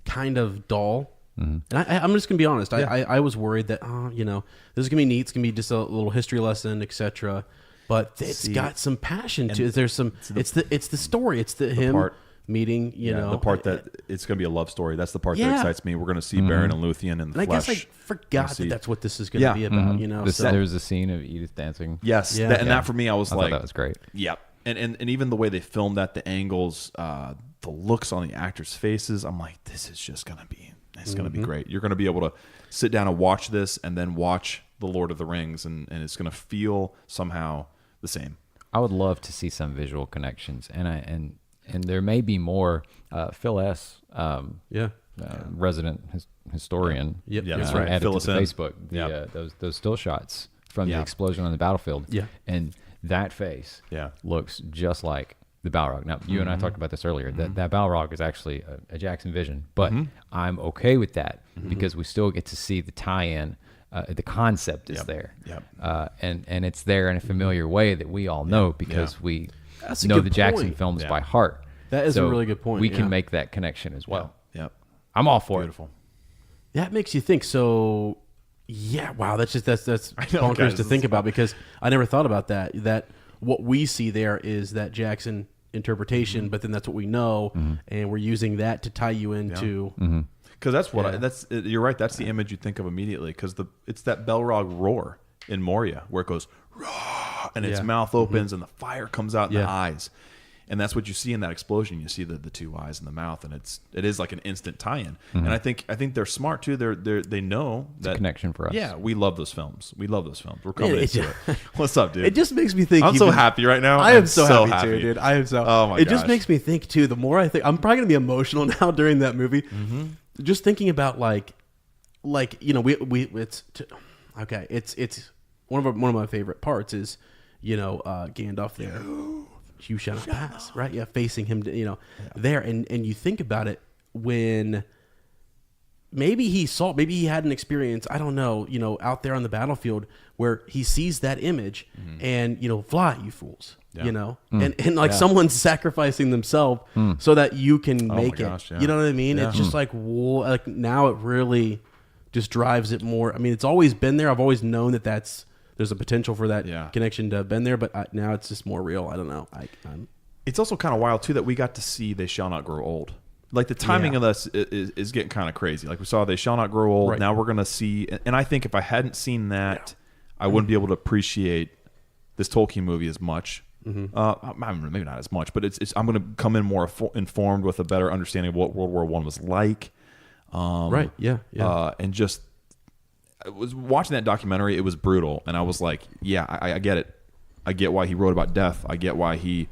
kind of dull. Mm-hmm. And I'm just going to be honest. I was worried that, this is going to be neat. It's going to be just a little history lesson, etc. But it's got some passion to it. There's some, it's the story. It's the him part, meeting, the part that it's going to be a love story. That's the part that excites me. We're going to see Baron and Luthien in the flesh. I guess I forgot that's what this is going to be about, There's a scene of Edith dancing. Yes. That for me, I was like, that was great. Yep. And even the way they filmed that, the angles, the looks on the actors' faces, I'm like, this is just going to be, it's going to be great. You're going to be able to sit down and watch this and then watch The Lord of the Rings, and it's going to feel somehow the same. I would love to see some visual connections, and there may be more. Phil S., resident historian, that's right. Added Fill to us in. Facebook those still shots from the explosion on the battlefield. Yeah. And that face looks just like the Balrog. Now, you and I talked about this earlier. That Balrog is actually a Jackson vision, but I'm okay with that because we still get to see the tie-in. The concept is there, and it's there in a familiar way that we all know because we know the Jackson films by heart. That is a really good point. We can make that connection as well. Yep. I'm all for it. That makes you think. So, wow, that's bonkers to think about because I never thought about that. That what we see there is that Jackson interpretation, but then that's what we know, and we're using that to tie you into. Because that's what you're right. That's the image you think of immediately. Because it's that Balrog roar in Moria where it goes roar, and its mouth opens and the fire comes out in the eyes, and that's what you see in that explosion. You see the two eyes in the mouth, and it is like an instant tie-in. And I think they're smart too. They know that a connection for us. Yeah, we love those films. We're coming into it. What's up, dude? It just makes me think. I'm so happy right now. I am so happy too, dude. I am so. Oh my gosh. It just makes me think too. The more I think, I'm probably gonna be emotional now during that movie. Just thinking about like it's one of my favorite parts is Gandalf there. You shall not pass, right? Yeah, facing him, there, and you think about it when maybe he had an experience, I don't know, out there on the battlefield where he sees that image and fly, you fools, and like someone's sacrificing themselves so that you can make it. You know what I mean? It's just like now it really just drives it more. I mean, it's always been there. I've always known that there's a potential for that connection to have been there, but now it's just more real. I don't know. It's also kind of wild too that we got to see They Shall Not Grow Old. Like the timing of this is getting kind of crazy. Like we saw They Shall Not Grow Old. Right. Now we're going to see, and I think if I hadn't seen that, I wouldn't be able to appreciate this Tolkien movie as much. Maybe not as much, but I'm going to come in more informed with a better understanding of what World War I was like. Right. Yeah. And just I was watching that documentary. It was brutal, and I was like, "Yeah, I get it. I get why he wrote about death. I get why he,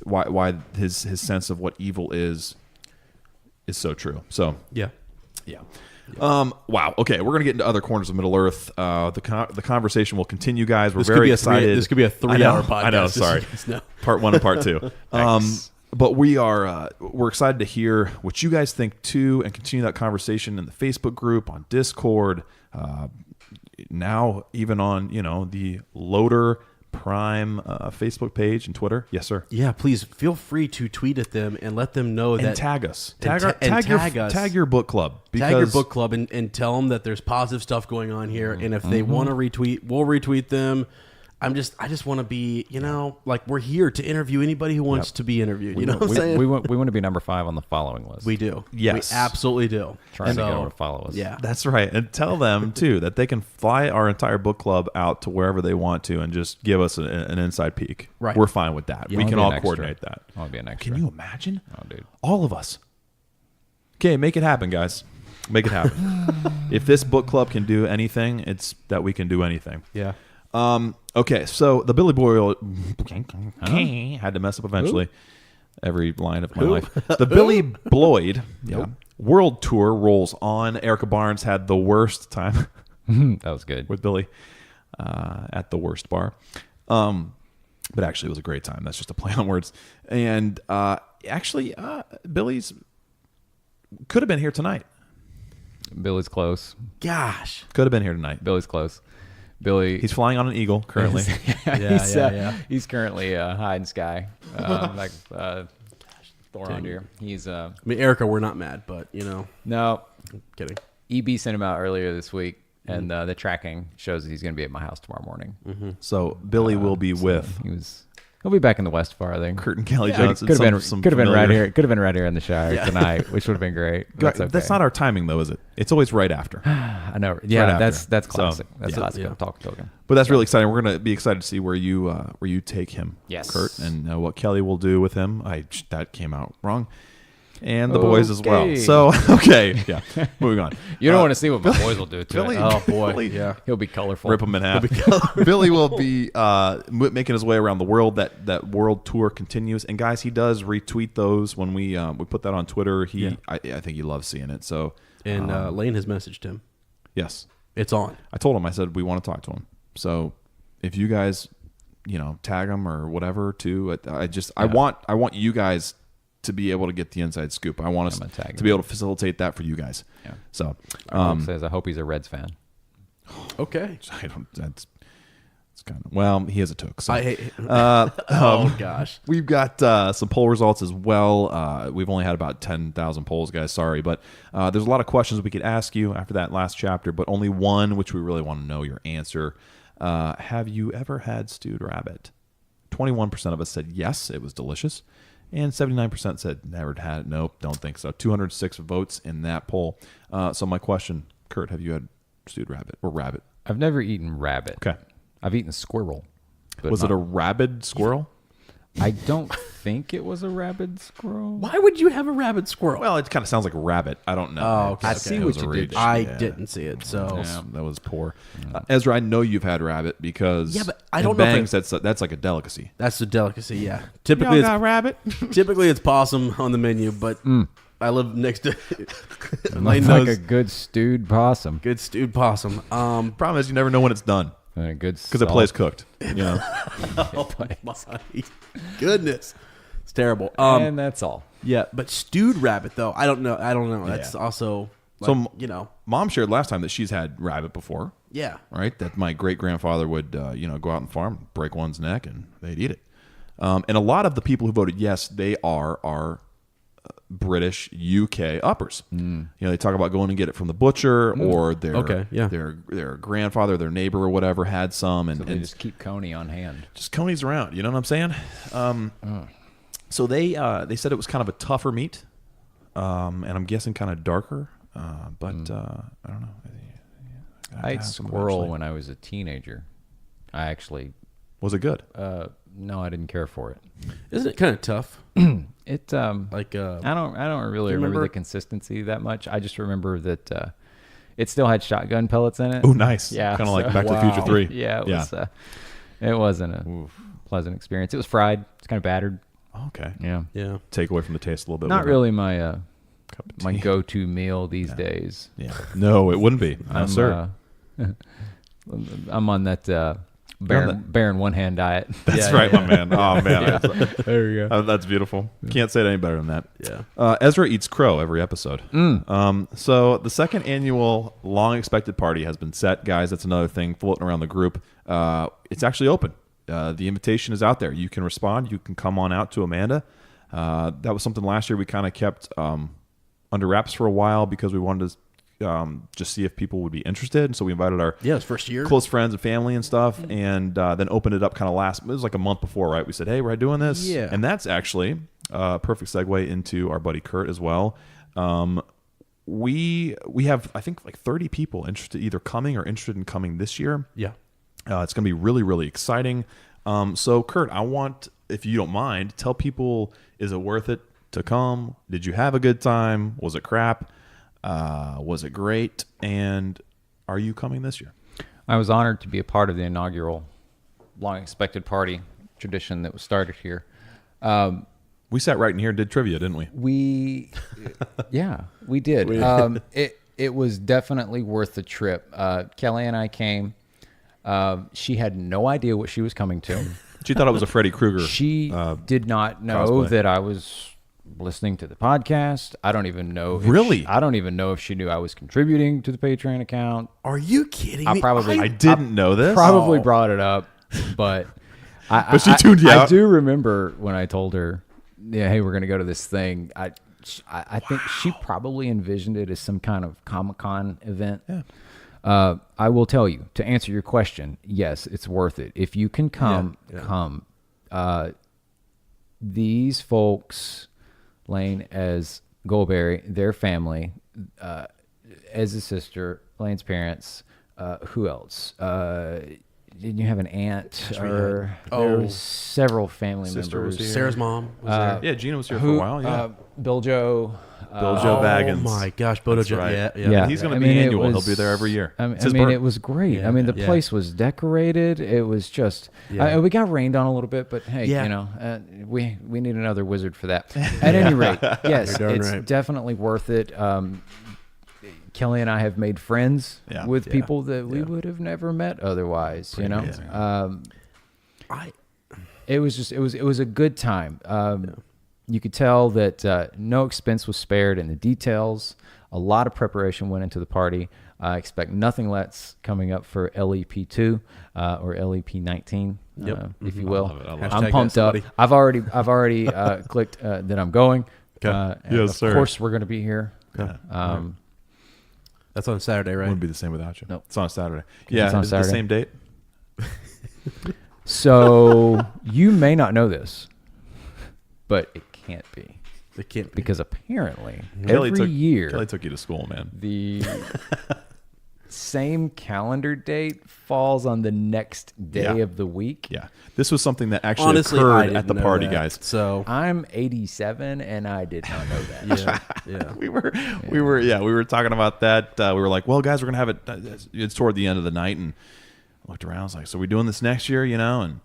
why his sense of what evil is so true." So yeah. Wow. Okay, we're gonna get into other corners of Middle Earth. The conversation will continue, guys. We're This very could be excited. This could be a 3-hour podcast. I know. just so Sorry. you guys know. Part 1 and part 2. But we're excited to hear what you guys think too, and continue that conversation in the Facebook group, on Discord, now even on the LOTR Prime Facebook page and Twitter. Yes, sir. Yeah, please feel free to tweet at them and let them know And that tag us. and Tag us. Tag your book club. tag your book club and tell them that there's positive stuff going on here. And if they want to retweet, we'll retweet them. I just want to be, like, we're here to interview anybody who wants to be interviewed. You know what I'm saying? We want to be number 5 on the following list. We do. Yes. We absolutely do. Trying to get them to follow us. Yeah. That's right. And tell them, too, that they can fly our entire book club out to wherever they want to and just give us an inside peek. Right. We're fine with that. Yeah. We I'll can be all an extra. coordinate that. I'll be an extra. Can you imagine? Oh, dude. All of us. Okay, make it happen, guys. Make it happen. If this book club can do anything, it's that we can do anything. Yeah. Okay, so the Billy Boyle had to mess up eventually. Every line of my life. The Billy Bloyd World Tour rolls on. Erica Barnes had the worst time That was good. with Billy at the worst bar. But actually, it was a great time. That's just a play on words. And actually, Billy's could have been here tonight. Billy's close. Gosh. Could have been here tonight. Billy's close. Billy. He's flying on an eagle currently. He's currently high in sky. Like Thorondir. He's I mean, Erica, we're not mad, but, no. I'm kidding. EB sent him out earlier this week, and the tracking shows that he's going to be at my house tomorrow morning. So Billy will be with He'll be back in the West farthing. Kurt and Kelly Could Johnson. have been right familiar- here. Could have been right here in the Shire tonight, which would have been great. That's okay. That's not our timing, though, is it? It's always right after. I know. Yeah, right that's after. classic. So, That's yeah. classic. Yeah. Talk Tolkien. But that's really exciting. We're going to be excited to see where you take him, Yes. Kurt, and what Kelly will do with him. That came out wrong. And the boys as well. Okay. So, okay. Yeah. Moving on. You don't want to see what my boys will do to Billy- it. Oh, boy. Billy- Yeah. He'll be colorful. Rip him in half. Billy will be making his way around the world. That world tour continues. And guys, he does retweet those when we put that on Twitter. I think he loves seeing it. So And Lane has messaged him. yes, It's on. I told him. I said we want to talk to him. So if you guys, tag him or whatever too. I want you guys to be able to get the inside scoop. I want us to be able to facilitate that for you guys. Yeah. So says, I hope he's a Reds fan. Okay. I don't. It's kind of, well, he is a took. So. I hate oh, gosh. We've got some poll results as well. We've only had about 10,000 polls, guys. Sorry, but there's a lot of questions we could ask you after that last chapter, but only one, which we really want to know your answer. Have you ever had stewed rabbit? 21% of us said yes, it was delicious. And 79% said never had it. Nope, don't think so. 206 votes in that poll. So my question, Kurt, have you had stewed rabbit or rabbit? I've never eaten rabbit. Okay. I've eaten squirrel. Was it a rabid squirrel? I don't think it was a rabid squirrel. Why would you have a rabid squirrel? Well, it kind of sounds like a rabbit. I don't know. Oh, okay. I see It what was a you reach. did. I didn't see it, so Yeah, that was poor. Ezra, I know you've had rabbit because but I in don't know if Bangs, that's like a delicacy. that's a delicacy. Yeah, typically it's rabbit. typically it's possum on the menu, but I live next to Like Lane knows a good stewed possum. good stewed possum. Problem is, you never know when it's done And a good because it plays cooked. Oh my goodness, it's terrible. And that's all. Yeah, but stewed rabbit though, I don't know. That's also So Mom shared last time that she's had rabbit before. yeah. Right, that my great grandfather would go out and farm, break one's neck, and they'd eat it. And a lot of the people who voted yes, they are British UK uppers. They talk about going and get it from the butcher or their grandfather, their neighbor, or whatever had some, and They just keep Coney on hand. just conies around. You know what I'm saying? So they said it was kind of a tougher meat, and I'm guessing kind of darker. But I don't know. I ate squirrel when I was a teenager. I actually, Was it good? no, I didn't care for it. Isn't it kind of tough? It Like I don't really remember remember- the consistency that much. I just remember that it still had shotgun pellets in it. Oh, nice. Yeah, Kind of like so- Back to the Future 3. Yeah, it wasn't a pleasant experience. It was fried. It's kind of battered. Okay. Yeah, yeah. Take away from the taste a little bit. not wouldn't it? really my my go-to meal these days. Yeah. No, it wouldn't be. No, sir. I'm on that Baron one-hand diet. That's right, my man. Oh, man. There you go. That's beautiful. Can't say it any better than that. Yeah. Ezra eats crow every episode. So the second annual long-expected party has been set, guys. That's another thing floating around the group. It's actually open. The invitation is out there. You can respond. You can come on out to Amanda. That was something last year we kind of kept under wraps for a while because we wanted to just see if people would be interested. And so we invited our it's first year close friends and family and stuff, and then opened it up kind of it was like a month before, right? We said, hey, we're doing this. Yeah. And that's actually a perfect segue into our buddy Kurt as well. We have, I think, like 30 people interested, either coming or interested in coming this year. Yeah. It's going to be really, really exciting. So Kurt, I want, if you don't mind, tell people, is it worth it to come? Did you have a good time? Was it crap? Was it great? And are you coming this year? I was honored to be a part of the inaugural long-expected party tradition that was started here. We sat right in here and did trivia, didn't we? We did. It was definitely worth the trip. Kelly and I came. She had no idea what she was coming to. She thought it was a Freddy Krueger. She did not know cosplay. that I was listening to the podcast. I don't even know. I don't even know if she knew I was contributing to the Patreon account. Are you kidding me? I didn't know this. Probably brought it up, but but she tuned you out. I do remember when I told her, "Yeah, hey, we're going to go to this thing." I think she probably envisioned it as some kind of Comic-Con event. Yeah. I will tell you, to answer your question, yes, it's worth it. If you can come, come. These folks, Lane as Goldberry, their family, as a sister, Lane's parents, who else? Didn't you have an aunt? There were several family Sister members. was here. Sarah's mom was there. Yeah, Gina was here for a while. Yeah. Biljo. Biljo Baggins. Oh my gosh, Bodo. That's right. Yeah. And he's going to be annual. He'll be there every year. It was great. Yeah, I mean, the yeah. place was decorated. It was just, we got rained on a little bit, but hey, we need another wizard for that. At any rate, yes, it's definitely worth it. Kelly and I have made friends with people that we would have never met otherwise. Pretty amazing. It was a good time. You could tell that no expense was spared in the details. A lot of preparation went into the party. I expect nothing less coming up for LEP2 or LEP19, if you will. I'm pumped up. I've already clicked that I'm going. Of course, we're going to be here. That's on Saturday, right? Wouldn't be the same without you. Nope. It's on a Saturday. It's on is it the Saturday. same date? So you may not know this, but it can't be. It can't be. Because apparently Kelly year took you to school, man. the same calendar date falls on the next day of the week. Yeah. This was something that actually occurred at the party, guys. So I'm 87 and I did not know that. We were talking about that. We were like, well, guys, we're going to have it. It's toward the end of the night, and I looked around. I was like, so we're doing this next year, and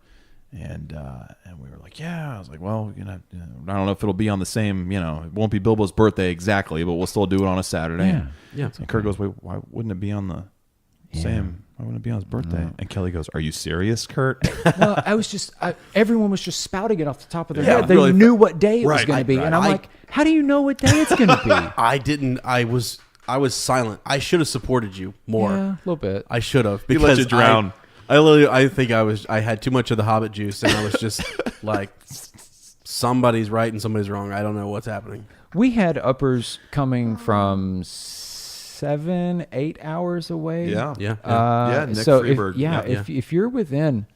we were like, yeah. I was like, well, I don't know if it'll be on the same, it won't be Bilbo's birthday exactly, but we'll still do it on a Saturday. Yeah. And Kurt goes, wait, why wouldn't it be on the same? Why wouldn't it be on his birthday? And Kelly goes, are you serious, Kurt? Well, everyone was just spouting it off the top of their head. They knew what day it was going to be. And I'm like, how do you know what day it's going to be? I didn't. I was silent. I should have supported you more. Yeah, a little bit. I should have. He let you drown. I think I had too much of the Hobbit juice, and I was just like, somebody's right and somebody's wrong. I don't know what's happening. We had uppers coming from 7-8 hours away. Yeah. Yeah. Nick so Freeberg. if you're within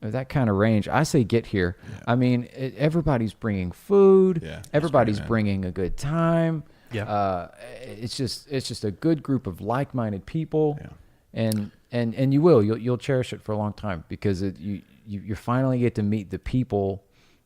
that kind of range, I say get here. I mean, everybody's bringing food. Yeah, everybody's bringing a good time. Yeah. It's just a good group of like-minded people. Yeah. And you'll cherish it for a long time because you finally get to meet the people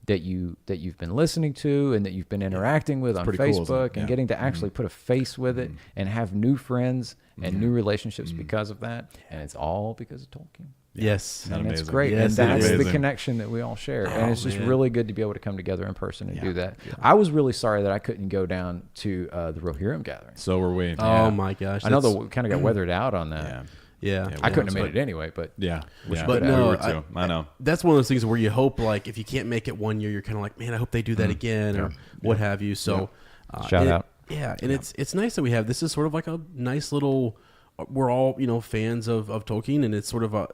that you've been listening to and that you've been interacting with on Facebook and getting to actually put a face with it and have new friends and new relationships because of that. And it's all because of Tolkien. Yes. And it's amazing? great. Yes, and that's the amazing. connection that we all share. And it's just man. really good to be able to come together in person and do that. I was really sorry that I couldn't go down to the Rohirrim gathering. So were we. Oh my gosh. I know that we kind of got weathered out on that. Yeah. I couldn't have made it anyway, but Yeah. But we no, were too. I know. That's one of those things where you hope, like, if you can't make it one year, you're kind of like, man, I hope they do that again or what have you. So, Shout out. Yeah, and it's nice that we have this is sort of like a nice little. We're all fans of Tolkien, and it's sort of a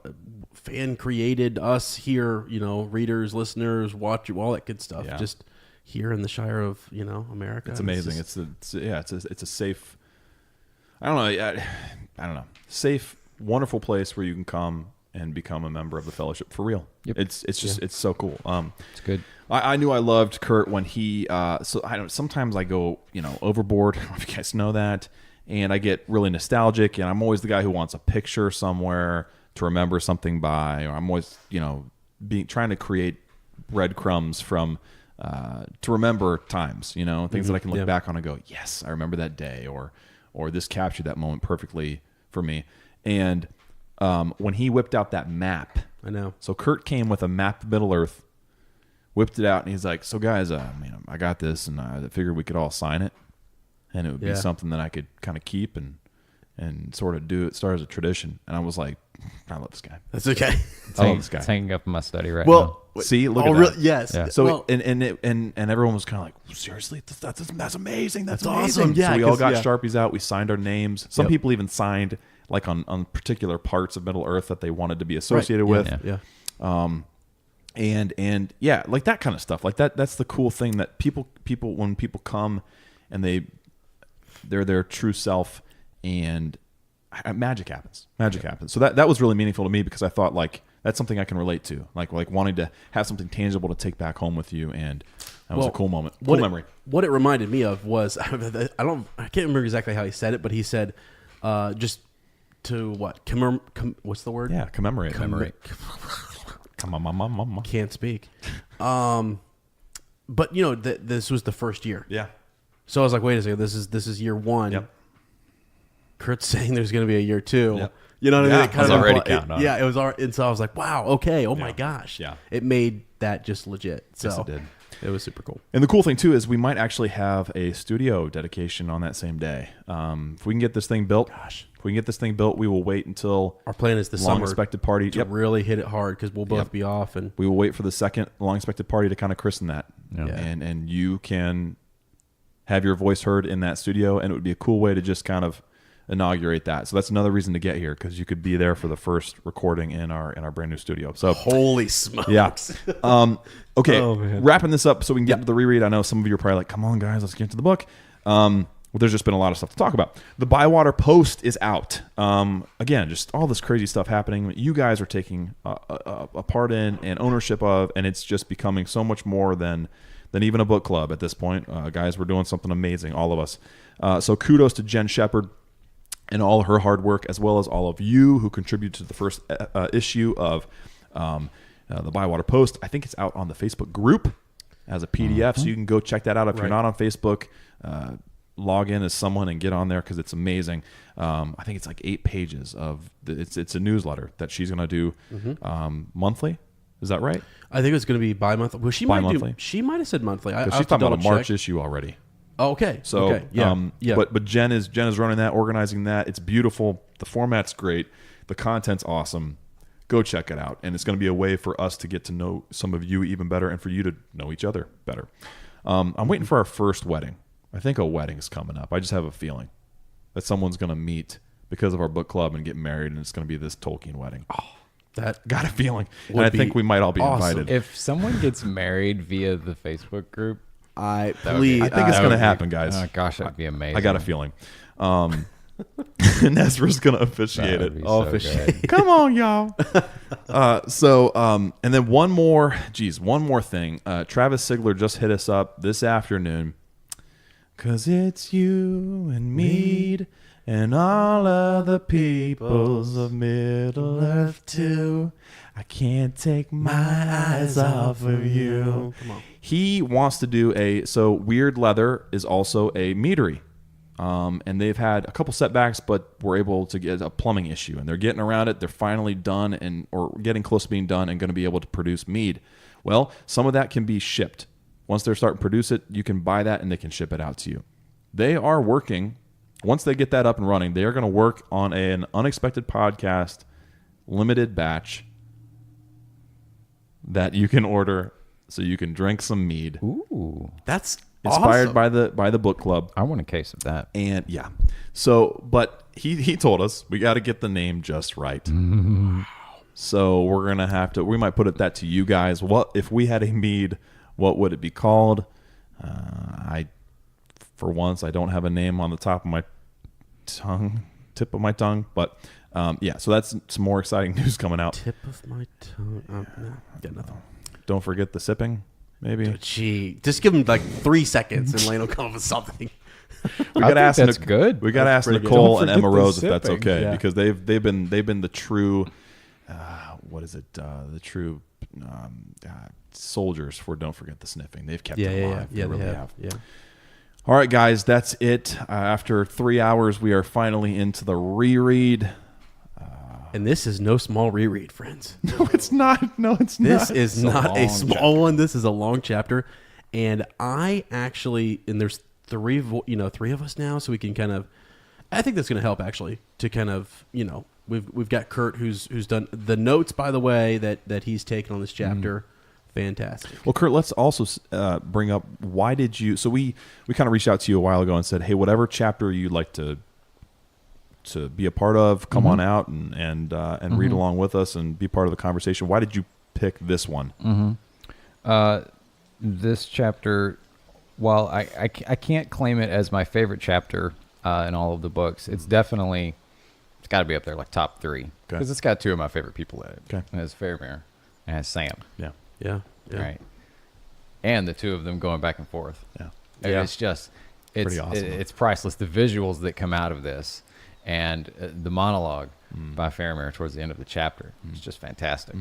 fan created us here. Readers, listeners, watch all that good stuff. Yeah. Just here in the Shire of America. It's amazing. It's a safe. I don't know. I don't know. Safe, wonderful place where you can come and become a member of the fellowship for real. Yep. It's just it's so cool. it's good. I knew I loved Kurt when he. So I don't. Sometimes I go overboard. I don't know if you guys know that, and I get really nostalgic, and I'm always the guy who wants a picture somewhere to remember something by, or I'm always trying to create breadcrumbs from to remember times, things that I can look back on and go, yes, I remember that day, or this captured that moment perfectly for me. And when he whipped out that map, I know. So Kurt came with a map of Middle Earth, whipped it out, and he's like, "So guys, I got this, and I figured we could all sign it, and it would be something that I could kind of keep and sort of do it, start as a tradition." And I was like, "I love this guy. That's okay. I love this guy." It's hanging up in my study right Well, See, look oh, at that. really? Yes. Yeah. So Well, and everyone was kind of like, "Seriously, that's amazing. That's amazing." awesome. Yeah, So we all 'cause, got yeah. Sharpies out. We signed our names. Some Yep. people even signed like on particular parts of Middle Earth that they wanted to be associated Right. with. yeah. And yeah, like that kind of stuff. Like that's the cool thing that people when people come and they're their true self, and magic happens. Magic happens. So that was really meaningful to me, because I thought, like, that's something I can relate to. Like wanting to have something tangible to take back home with you, and that was a cool moment. Cool memory. What it reminded me of was I can't remember exactly how he said it, but he said just to what what's the word? Yeah, commemorate. Come on. Can't speak. But this was the first year. Yeah. So I was like, wait a second, this is year one. Yep. Kurt's saying there's going to be a year two. Yep. You know what I mean? Yeah, It kind I was of already counting on it. Yeah, it was already, and so I was like, wow, okay, oh my gosh. Yeah. It made that just legit. So Yes, it did. It was super cool. And the cool thing too is we might actually have a studio dedication on that same day. If we can get this thing built, we will wait until Our plan is this long summer expected party. to really hit it hard because we'll both be off, and We will wait for the second long expected party to kind of christen that. Yeah. And you can have your voice heard in that studio, and it would be a cool way to just kind of inaugurate that. So that's another reason to get here, because you could be there for the first recording in our brand new studio. So holy smokes. yeah. Okay. Oh, man. Wrapping this up so we can get to the reread. I know some of you are probably like, come on, guys, let's get to the book. Well, there's just been a lot of stuff to talk about. The Bywater Post is out. Again, just all this crazy stuff happening. You guys are taking a part in and ownership of, and it's just becoming so much more than even a book club at this point. Guys, we're doing something amazing, all of us. So kudos to Jen Shepard and all her hard work, as well as all of you who contributed to the first issue of the Bywater Post. I think it's out on the Facebook group as a PDF, so you can go check that out if you're not on Facebook. Log in as someone and get on there, because it's amazing. I think it's like 8 pages of it's a newsletter that she's going to do monthly. Is that right? I think it's going to be bi-monthly. Well, she Bi-monthly? might have said monthly. Because she's talking about a March issue already. Oh, okay. So okay. Yeah. But Jen is running that, organizing that. It's beautiful. The format's great. The content's awesome. Go check it out. And it's going to be a way for us to get to know some of you even better, and for you to know each other better. I'm waiting for our first wedding. I think a wedding's coming up. I just have a feeling that someone's going to meet because of our book club and get married, and it's going to be this Tolkien wedding. Oh, that got a feeling. And would I think be we might all be awesome. invited. If someone gets married via the Facebook group, I would please. be- I think it's that going to would be- happen, guys. oh gosh, that'd be amazing. I got a feeling. And Ezra's going to officiate That would it. be so good. Come on, y'all. And then one more thing. Travis Sigler just hit us up this afternoon. 'Cause it's you and me and all other peoples of Middle Earth too. I can't take my eyes off of you. Come on. He wants to do so Weird Leather is also a meadery and they've had a couple setbacks, but were able to get a plumbing issue, and they're getting around it. They're finally done or getting close to being done and going to be able to produce mead. Well, some of that can be shipped. Once they're starting to produce it, you can buy that and they can ship it out to you. They are working. Once they get that up and running, they are going to work on an Unexpected Podcast limited batch that you can order so you can drink some mead. Ooh, that's inspired awesome. by the book club. I want a case of that. And yeah, so but he told us we got to get the name just right. So we're gonna we might put that to you guys. What if we had a mead? What would it be called? For once, I don't have a name on the tip of my tongue, but yeah. So that's some more exciting news coming out. Tip of my tongue. No, got nothing. Don't forget the sipping. Maybe. Oh, gee, just give him like 3 seconds, and Lane will come up with something. We got to ask. That's good. We got to ask pretty good. Nicole Don't and Emma forget the Rose if that's sipping. okay, Yeah. because they've been the true. What is it? The true soldiers for Don't Forget the Sniffing. They've kept it alive. Yeah, they really they have. Yeah. All right, guys, that's it. After 3 hours, we are finally into the reread. And this is no small reread, friends. No, it's not. No, it's This not. is not a small one. This is a long chapter, and I actually, and there's three of us now, so we can kind of. I think that's going to help actually to kind of we've got Kurt who's done the notes, by the way, that he's taken on this chapter. Fantastic. Well, Kurt, let's also bring up why did you? So we kind of reached out to you a while ago and said, hey, whatever chapter you'd like to be a part of, come on out and read along with us and be part of the conversation. Why did you pick this one? This chapter, while I can't claim it as my favorite chapter in all of the books, it's definitely it's got to be up there like top 3 because it's got 2 of my favorite people in it. Okay, and it's Faramir and it's Sam. Yeah. Right. And the 2 of them going back and forth. Yeah. And it's pretty awesome. It's priceless. The visuals that come out of this and the monologue by Faramir towards the end of the chapter. It's just fantastic.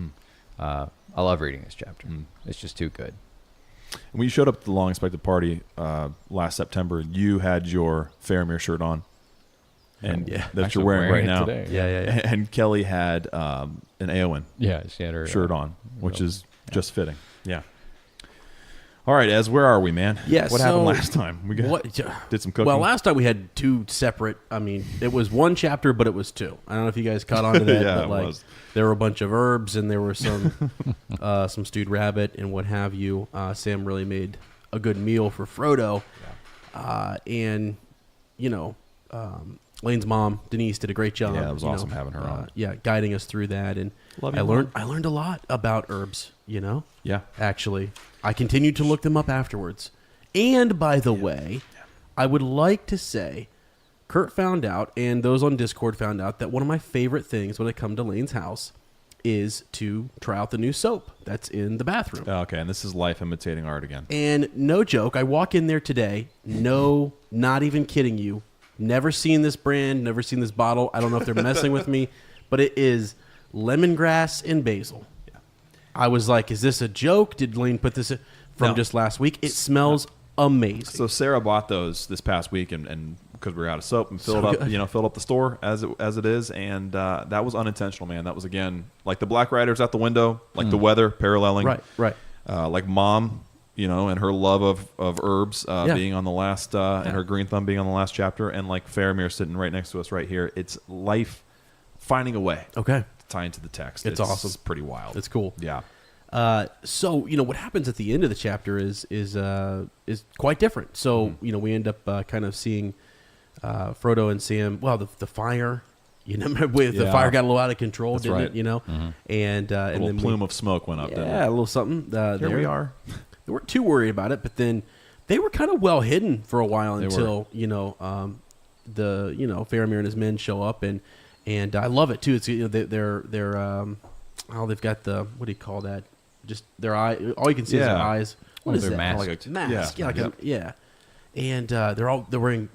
I love reading this chapter. It's just too good. When you showed up at the Long Expected Party last September, you had your Faramir shirt on. And that Actually you're wearing right it now. today. Yeah. And Kelly had an Eowyn She had her shirt on, which is just fitting. Yeah. All right, Ez, where are we, man? Yeah, What happened last time? We did some cooking. Well, last time we had 2 separate. I mean, it was 1 chapter, but it was 2. I don't know if you guys caught on to that. Yeah, but it like, was. There were a bunch of herbs, and there were some stewed rabbit and what have you. Sam really made a good meal for Frodo, and Lane's mom Denise did a great job. Yeah, it was awesome having her on. Guiding us through that, and Love you, I learned a lot about herbs. Yeah. Actually, I continued to look them up afterwards. And by the way, I would like to say, Kurt found out, and those on Discord found out, that one of my favorite things when it comes to Lane's house is to try out the new soap that's in the bathroom. Okay, and this is life imitating art again. And no joke, I walk in there today. No, not even kidding you. Never seen this brand, never seen this bottle. I don't know if they're messing with me, but it is lemongrass and basil. Yeah. I was like, is this a joke? Did Lane put this in from just last week? It smells amazing. So Sarah bought those this past week, and because we were out of soap, and filled up the store as it is, and that was unintentional, man. That was again like the Black Riders out the window, like the weather paralleling, right. Like Mom, and her love of herbs being on the last, and her green thumb being on the last chapter, and like Faramir sitting right next to us right here. It's life finding a way. Okay. To tie into the text. It's awesome. It's pretty wild. It's cool. Yeah. So what happens at the end of the chapter is quite different. So we end up kind of seeing Frodo and Sam. Well, the fire, the fire got a little out of control, That's didn't right. it? And A and little then plume of smoke went up. Didn't a it? little something. Here we are. They weren't too worried about it, but then they were kind of well hidden for a while They until Faramir and his men show up, and I love it too. It's they've got the, what do you call that? Just their eye. All you can see is their eyes. What is their that? mask. Like a Mask. Yeah. And they're wearing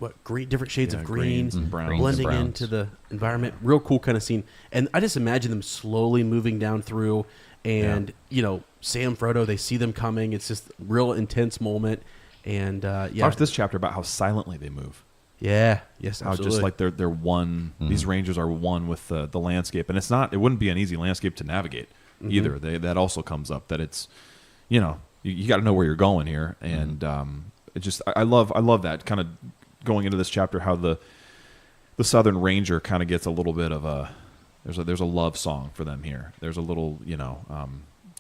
different shades of green, greens and browns. blending Browns. into the environment. Real cool kind of scene. And I just imagine them slowly moving down through, and Sam, Frodo, they see them coming. It's just a real intense moment. And Talk to this chapter about how silently they move. Yeah. Yes. How Absolutely. just like they're one. These rangers are one with the landscape, and it wouldn't be an easy landscape to navigate either. That also comes up that it's, you got to know where you're going here, and it just I love that kind of going into this chapter how the Southern Ranger kind of gets a little bit of a there's a love song for them here. There's a little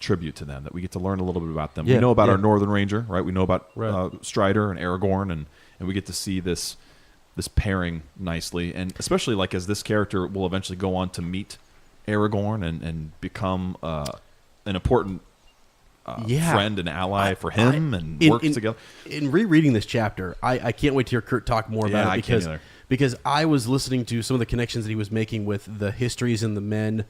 tribute to them that we get to learn a little bit about them. We know about our Northern Ranger, right? We know about Strider and Aragorn, and we get to see this pairing nicely, and especially like as this character will eventually go on to meet Aragorn and become an important friend and ally for him, and work together. In rereading this chapter, I can't wait to hear Kurt talk more about it because I was listening to some of the connections that he was making with the histories and the men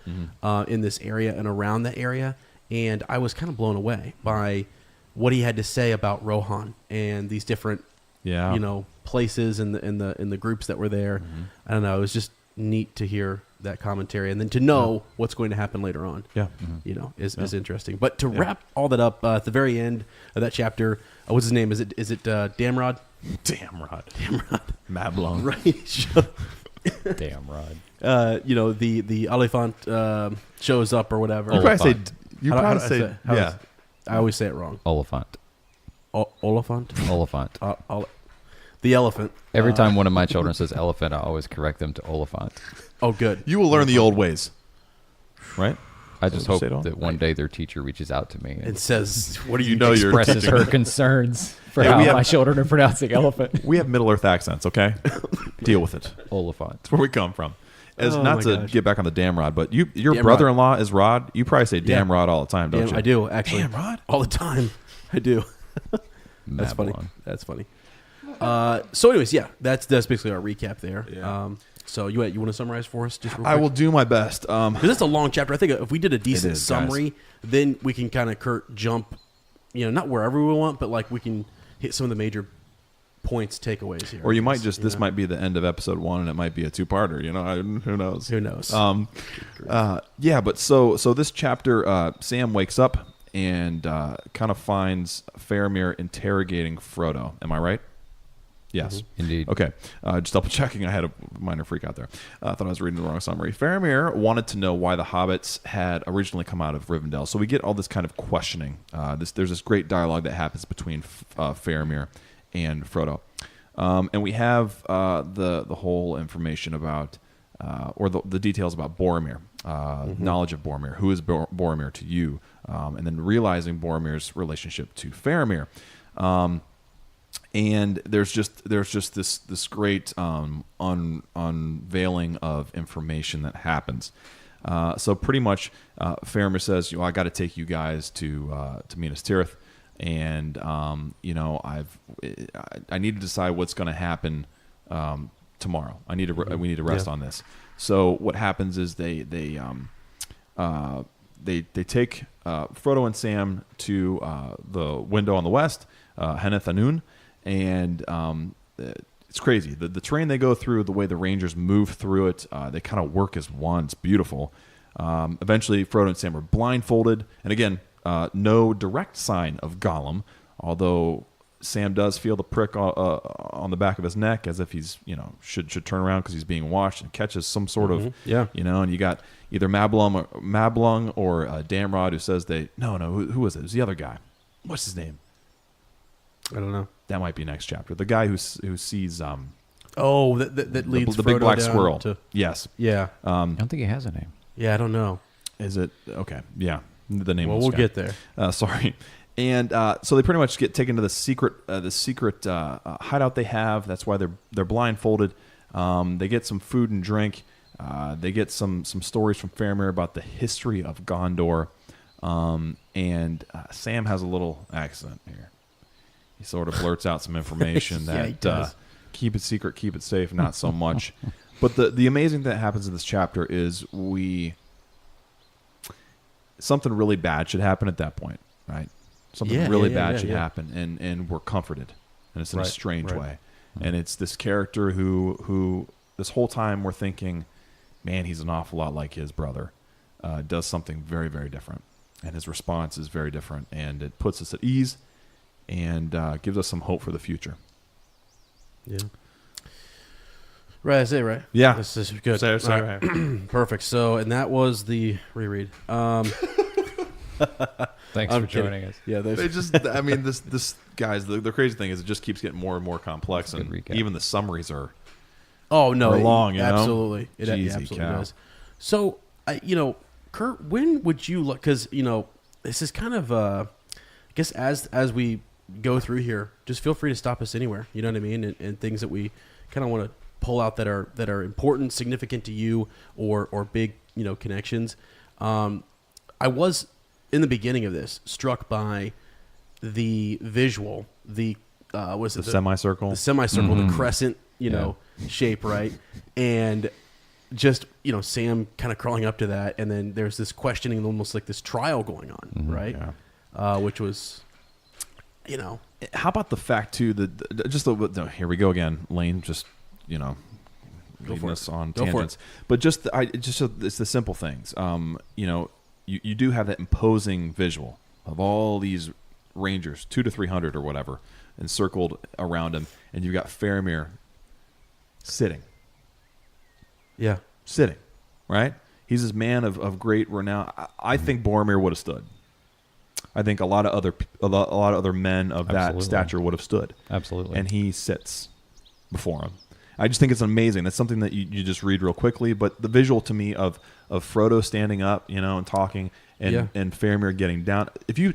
in this area and around that area, and I was kind of blown away by what he had to say about Rohan and these different places and the groups that were there. I don't know, it was just neat to hear that commentary, and then to know what's going to happen later on. Is interesting. But to wrap all that up at the very end of that chapter, what's his name? Is it Damrod? Damrod. Mablung. Right. Damrod. The Oliphant shows up or whatever. You probably say I always say it wrong. Oliphant. Oliphant. Oliphant. The elephant. Every time one of my children says elephant, I always correct them to Oliphant. Oh, good. You will learn the old ways, right? I just hope that one day their teacher reaches out to me and says, "What do you expresses her concerns for how my children are pronouncing elephant." We have Middle Earth accents, okay? Deal with it. Oliphant. That's where we come from. Get back on the Damrod, but your brother-in-law is Rod. You probably say Damrod all the time, don't you? I do, actually. Damrod? All the time. I do. That's funny. That's funny. So anyways, that's basically our recap there. Yeah. So you want to summarize for us? Just real quick? I will do my best. Because it's a long chapter. I think if we did a decent summary, then we can kind of jump, not wherever we want, but like we can hit some of the major points, takeaways here. Or you might just this might be the end of episode 1, and it might be a 2-parter. Who knows? Who knows? But so this chapter, Sam wakes up and kind of finds Faramir interrogating Frodo. Am I right? Yes. Indeed. Okay. Just double checking. I had a minor freak out there. I thought I was reading the wrong summary. Faramir wanted to know why the hobbits had originally come out of Rivendell. So we get all this kind of questioning. There's this great dialogue that happens between Faramir and Frodo. And we have the whole information about, or the details about Boromir, knowledge of Boromir. Who is Boromir to you? And then realizing Boromir's relationship to Faramir. And there's just this great unveiling of information that happens. So pretty much, Faramir says, I got to take you guys to Minas Tirith, and I need to decide what's going to happen tomorrow. We need to rest on this. So what happens is they take Frodo and Sam to the window on the west, Henneth Anun. And it's crazy. The terrain they go through, the way the Rangers move through it, they kind of work as one. It's beautiful. Eventually, Frodo and Sam are blindfolded. And again, no direct sign of Gollum, although Sam does feel the prick on the back of his neck as if he's, should turn around because he's being watched, and catches some sort of, and you got either Mablung or Damrod who says who was it? It was the other guy. What's his name? I don't know. That might be next chapter. The guy who sees that leads the Frodo big black down squirrel. To, yes. Yeah. I don't think he has a name. Yeah, I don't know. Is it okay? Yeah. The name. Well, of we'll guy. get there. Sorry. And so they pretty much get taken to the secret hideout they have. That's why they're blindfolded. They get some food and drink. They get some stories from Faramir about the history of Gondor. And Sam has a little accent here. He sort of blurts out some information that keep it secret, keep it safe, not so much. But the amazing thing that happens in this chapter is something really bad should happen at that point, right? Something really bad should happen, and we're comforted, and it's in a strange way. And it's this character who this whole time we're thinking, man, he's an awful lot like his brother, does something very, very different, and his response is very different, and it puts us at ease and gives us some hope for the future. Yeah. Right, I say right. Yeah. This is good. Sorry. Right. Perfect. So, and that was the reread. Thanks for joining us. Yeah, They just, I mean, this guys, the crazy thing is it just keeps getting more and more complex, and recap. even the summaries are long. you know? Absolutely, it Jeezy absolutely cow. does. So, Kurt, when would you look? Because this is kind of, I guess, as we go through here, just feel free to stop us anywhere. You know what I mean, and things that we kind of want to pull out that are important, significant to you, or big connections. I was in the beginning of this struck by the visual, the semicircle, the crescent, shape, right? And just, Sam kind of crawling up to that. And then there's this questioning, almost like this trial going on, right? Yeah. Which was, How about the fact too that just a little bit? No, here we go again, Lane. Just leading us on tangents. But it's the simple things. You do have that imposing visual of all these rangers, 200 to 300 or whatever, encircled around him, and you've got Faramir sitting. Yeah, sitting, right? He's this man of great renown. I think Boromir would have stood. I think a lot of other men of that stature would have stood. Absolutely. And he sits before him. I just think it's amazing. That's something that you just read real quickly, but the visual to me of Frodo standing up, and talking, and Faramir getting down.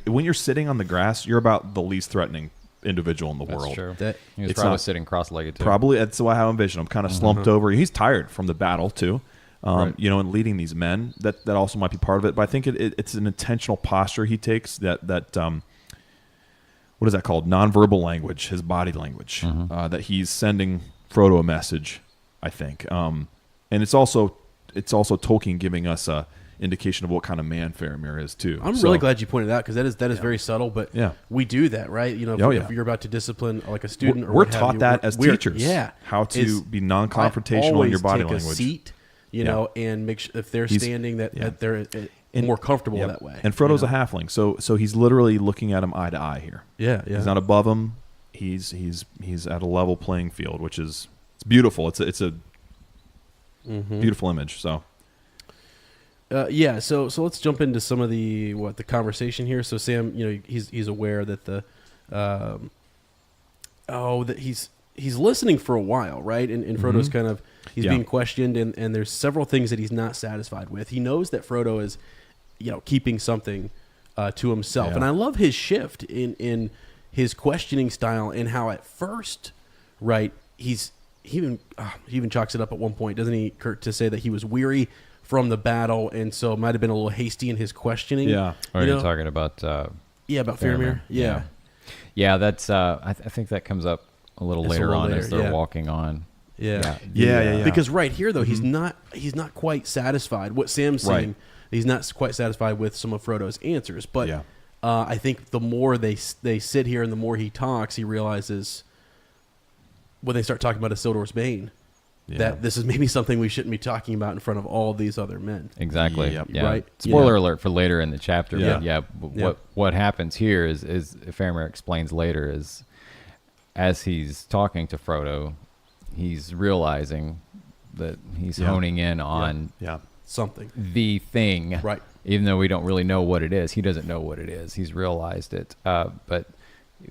When you're sitting on the grass, you're about the least threatening individual in the world. True. He was probably sitting cross-legged too. Probably that's how I envision him, kind of slumped over. He's tired from the battle too, and leading these men. That also might be part of it. But I think it's an intentional posture he takes. That what is that called? Nonverbal language, his body language. That he's sending Frodo a message, I think. And it's also Tolkien giving us a indication of what kind of man Faramir is too. I'm really glad you pointed out, because that is very subtle, but we do that, right? If you're about to discipline like a student, we're taught that as teachers. How to be non-confrontational in your body language. A seat, and make sure if they're standing that they're more comfortable that way. And Frodo's a halfling, so he's literally looking at him eye to eye here. Yeah. He's not above him. He's at a level playing field, which is beautiful. It's a beautiful image. So. So let's jump into some of the conversation here. So Sam, he's aware that that he's listening for a while, right? And Frodo's kind of being questioned, and there's several things that he's not satisfied with. He knows that Frodo is, keeping something to himself, and I love his shift in his questioning style, and how at first, right, he even chalks it up at one point, doesn't he, Kurt, to say that he was weary from the battle, and so might have been a little hasty in his questioning. Yeah. Are you talking about about Faramir? Yeah, that's I think that comes up a little later on as they're walking on. Yeah. Because right here though, he's not quite satisfied. What Sam's saying, he's not quite satisfied with some of Frodo's answers, but I think the more they sit here and the more he talks, he realizes when they start talking about Isildur's Bane, that this is maybe something we shouldn't be talking about in front of all these other men. Exactly. Yeah. Right. Spoiler alert for later in the chapter. But what happens here is Faramir explains later is, as he's talking to Frodo, he's realizing that he's honing in on something, the thing. Right. Even though we don't really know what it is, he doesn't know what it is. He's realized it. But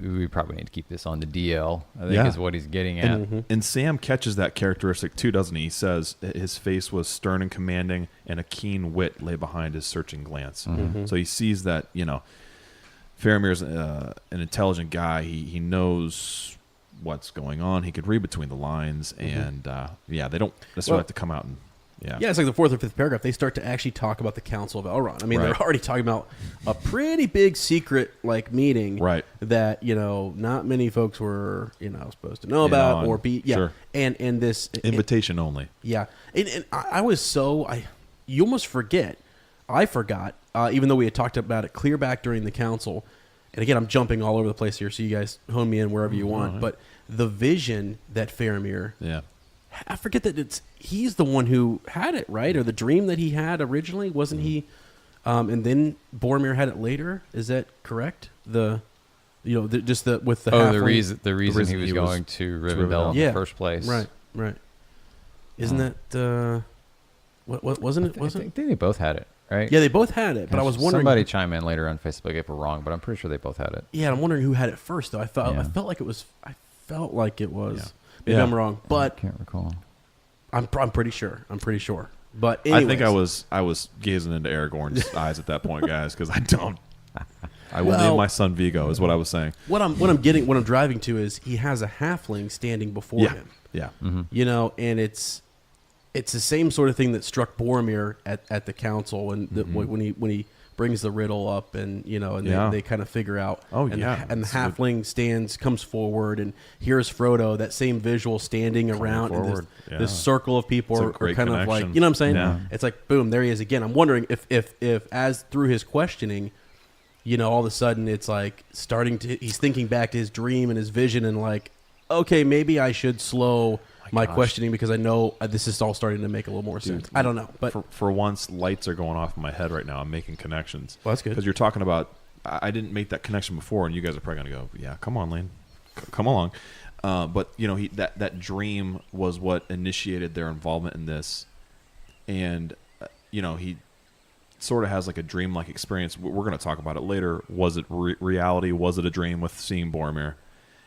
we probably need to keep this on the DL, I think is what he's getting at. And Sam catches that characteristic too, doesn't he? He says his face was stern and commanding, and a keen wit lay behind his searching glance. So he sees that, Faramir's an intelligent guy. He knows what's going on. He could read between the lines, and they don't necessarily have to come out and it's like the fourth or fifth paragraph. They start to actually talk about the Council of Elrond. I mean, they're already talking about a pretty big secret meeting, that not many folks were supposed to know about or be and this invitation only. And I was you almost forget. I forgot, even though we had talked about it clear back during the council. And again, I'm jumping all over the place here, so you guys hone me in wherever you want. But the vision that Faramir, I forget that he's the one who had it, right? Or the dream that he had originally, wasn't he? And then Boromir had it later. Is that correct? The reason he was going to Rivendell in the first place. Right. Isn't that what wasn't it? I think they both had it, right? Yeah, they both had it, but I was wondering. Somebody chime in later on Facebook if we're wrong, but I'm pretty sure they both had it. Yeah, I'm wondering who had it first though. I felt like it was. Maybe I'm wrong, but I can't recall. I'm pretty sure. But anyways. I think I was gazing into Aragorn's eyes at that point, guys, because I will name my son Vigo, is what I was saying. What I'm driving to is he has a halfling standing before him. Yeah. Mm-hmm. And it's the same sort of thing that struck Boromir at the council and when he brings the riddle up and they kind of figure out. Oh, and yeah. And the halfling comes forward and here's Frodo, that same visual standing around and this circle of people are kind of like, you know what I'm saying? Yeah. It's like, boom, there he is again. I'm wondering if as through his questioning, all of a sudden it's like he's thinking back to his dream and his vision and like, okay, maybe I should slow my questioning because I know this is all starting to make a little more sense. I don't know. But for once, lights are going off in my head right now. I'm making connections. Well, that's good. Because you're talking about, I didn't make that connection before, and you guys are probably going to go, yeah, come on, Lane. Come along. But, that dream was what initiated their involvement in this. And, he sort of has like a dream-like experience. We're going to talk about it later. Was it reality? Was it a dream with seeing Boromir?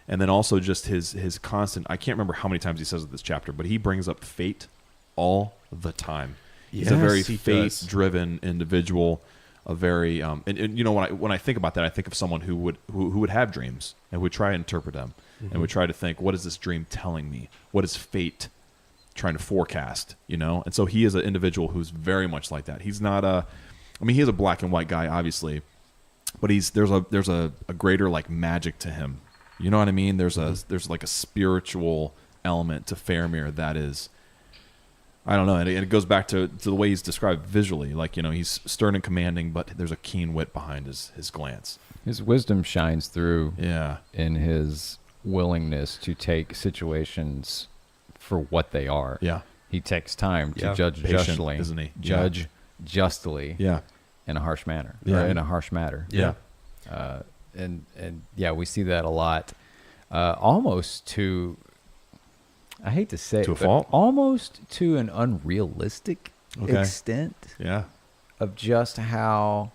And then also just his constant, I can't remember how many times he says it this chapter, but he brings up fate all the time. He's a very fate-driven individual, a very, when I think about that, I think of someone who would have dreams and would try to interpret them and would try to think, what is this dream telling me? What is fate trying to forecast, And so he is an individual who's very much like that. He's not he is a black and white guy, obviously, but there's a greater like magic to him. You know what I mean? There's like a spiritual element to Faramir that is, I don't know, and it goes back to the way he's described visually. Like, he's stern and commanding, but there's a keen wit behind his glance. His wisdom shines through in his willingness to take situations for what they are. Yeah. He takes time to judge justly, isn't he? Judge justly in a harsh manner. Yeah. Or in a harsh matter. Yeah. And we see that a lot, almost to, I hate to say, to a fault, almost to an unrealistic extent. Yeah, of just how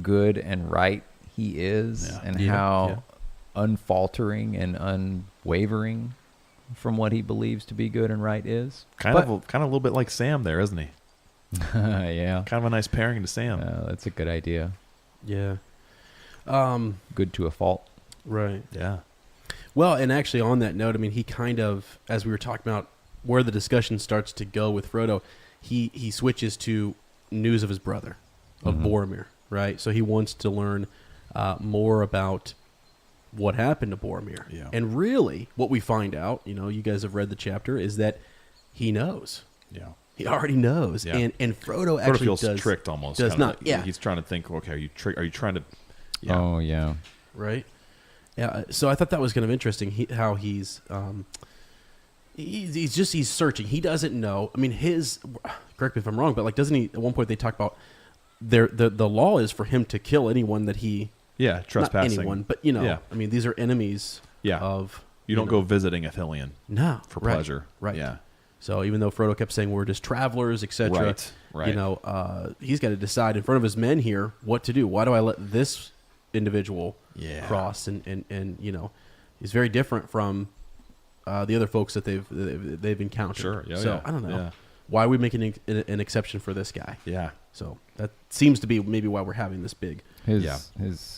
good and right he is, and how unfaltering and unwavering from what he believes to be good and right is. Kind of a little bit like Sam there, isn't he? Yeah, kind of a nice pairing to Sam. That's a good idea. Yeah. Good to a fault. Right. Yeah. Well, and actually on that note, I mean, he kind of, as we were talking about where the discussion starts to go with Frodo, he switches to news of his brother, of Boromir, right? So he wants to learn more about what happened to Boromir. Yeah. And really, what we find out, you guys have read the chapter, is that he knows. Yeah. He already knows. Yeah. And Frodo actually feels tricked almost. Does not. Yeah. He's trying to think, okay, are you trying to... Yeah. Oh, yeah. Right? Yeah. So I thought that was kind of interesting how he's searching. He doesn't know. I mean, correct me if I'm wrong, but like, doesn't he, at one point they talk about the law is for him to kill anyone that he... Yeah, trespassing. Not anyone, but, I mean, these are enemies of... You don't go visiting Ithilien. No. For pleasure. Right. Yeah. So even though Frodo kept saying we're just travelers, etc., right. He's got to decide in front of his men here what to do. Why do I let this individual cross? And he's very different from the other folks that they've encountered. Sure. Yeah, so I don't know. Yeah. Why are we making an exception for this guy? Yeah. So that seems to be maybe why we're having this big. His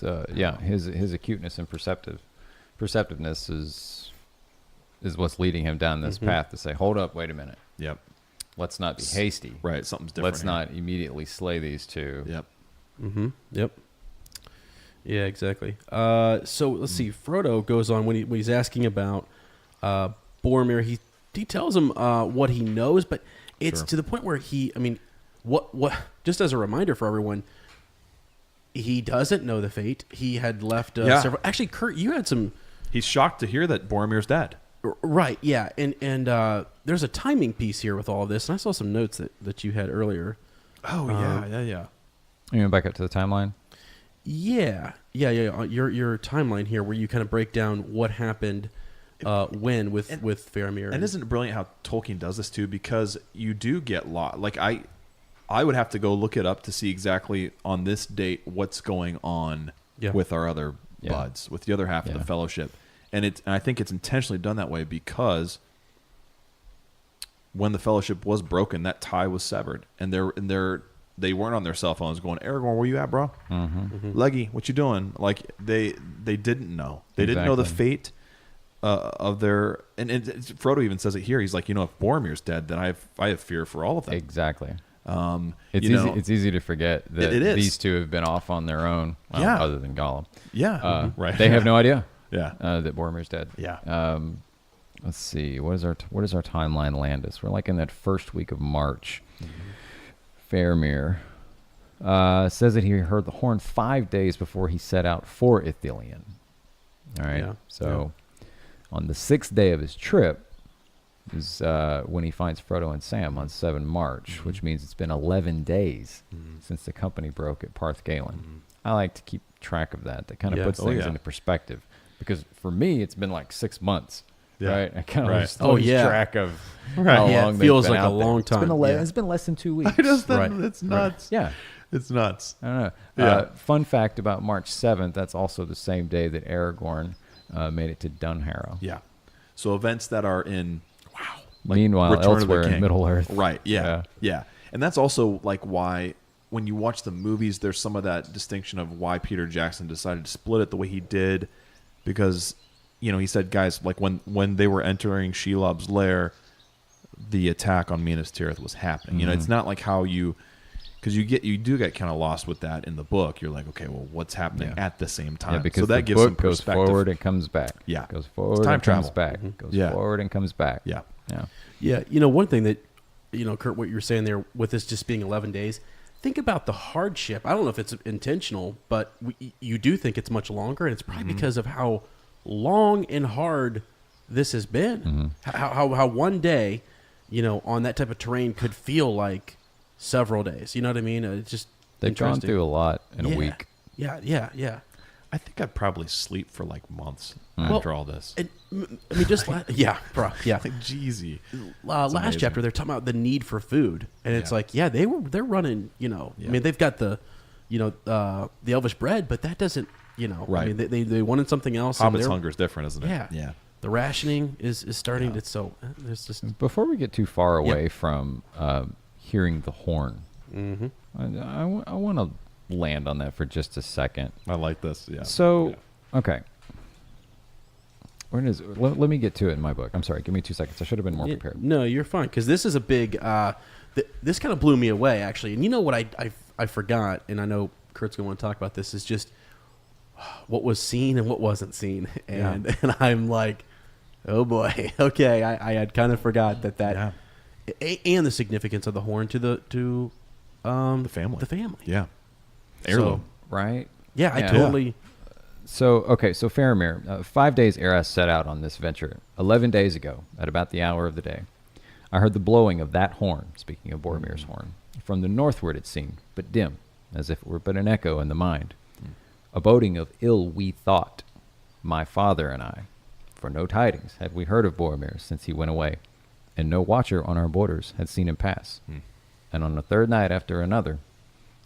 acuteness and perceptiveness is what's leading him down this path to say, hold up, wait a minute. Yep. Let's not be hasty. Right. Something's different. Let's not immediately slay these two. Yep. Mm-hmm. Yep. Yeah, exactly. So let's see. Frodo goes on when he's asking about Boromir. He tells him what he knows, but it's to the point where what? Just as a reminder for everyone, he doesn't know the fate. He had left several. Actually, Kurt, you had some. He's shocked to hear that Boromir's dead. Right. Yeah. And there's a timing piece here with all of this, and I saw some notes that you had earlier. Oh yeah. You want back up to the timeline? Yeah. Your timeline here, where you kind of break down what happened win with Faramir. And isn't it brilliant how Tolkien does this too? Because you do get lost. Like I would have to go look it up to see exactly on this date what's going on with our other buds, with the other half of the Fellowship, and I think it's intentionally done that way because when the Fellowship was broken, that tie was severed, and they weren't on their cell phones going, Aragorn, where you at, bro? Leggy, what you doing? Like they didn't know. They didn't know the fate of their. And Frodo even says it here. He's like, if Boromir's dead, then I have fear for all of them. Exactly. It's easy to forget that these two have been off on their own. Well, other than Gollum. Yeah. Right. They have no idea. That Boromir's dead. Yeah. Let's see. What does our timeline land us? We're like in that first week of March. Faramir says that he heard the horn 5 days before he set out for Ithilien. All right. Yeah. So on the 6th day of his trip is when he finds Frodo and Sam on 7 March, which means it's been 11 days since the company broke at Parth Galen. I like to keep track of that. That kind of puts things into perspective. Because for me, it's been like 6 months. Right, I kind of lose track of how long. It feels like a long time. It's been less than 2 weeks. It's nuts. Yeah, it's nuts. I don't know. Fun fact about March 7th: that's also the same day that Aragorn made it to Dunharrow. Yeah. So events that are in meanwhile, Return elsewhere of the King. in Middle Earth. Right. Yeah. And that's also like why when you watch the movies, there's some of that distinction of why Peter Jackson decided to split it the way he did, because. He said, guys, like when they were entering Shelob's lair, the attack on Minas Tirith was happening. It's not like how because you do get kind of lost with that in the book. You're like, okay, well, what's happening at the same time? Yeah, because so that the gives book some goes perspective. forward and comes back. Yeah, goes forward time and travel. comes back. Goes forward and comes back. Yeah. One thing that Kurt, what you were saying there with this just being 11 days. Think about the hardship. I don't know if it's intentional, but you do think it's much longer, and it's probably because of how long and hard this has been. How one day, on that type of terrain could feel like several days. You know what I mean? It's just they've gone through a lot in a week. Yeah. I think I'd probably sleep for like months after all this. And, I mean, just like Jeezy. Last chapter, they're talking about the need for food, and it's like, they're running. I mean, they've got the Elvish bread, but that doesn't. Right. I mean, they wanted something else. Hobbit's hunger is different, isn't it? Yeah. The rationing is starting to. So there's just before we get too far away from hearing the horn, I want to land on that for just a second. I like this. Yeah. So okay, where is it? Let me get to it in my book. I'm sorry. Give me 2 seconds. I should have been more prepared. No, you're fine because this is a big. This kind of blew me away actually, and what I forgot, and I know Kurt's gonna want to talk about this is just. What was seen and what wasn't seen, and I'm like, oh boy, okay. I had kind of forgot that and the significance of the horn to the family. The family, heirloom, right? Yeah, I totally. So Faramir, 5 days Eras set out on this venture. 11 days ago, at about the hour of the day, I heard the blowing of that horn. Speaking of Boromir's horn, from the northward it seemed, but dim, as if it were but an echo in the mind. A boding of ill we thought, my father and I, for no tidings had we heard of Boromir since he went away, and no watcher on our borders had seen him pass. And on the third night after another,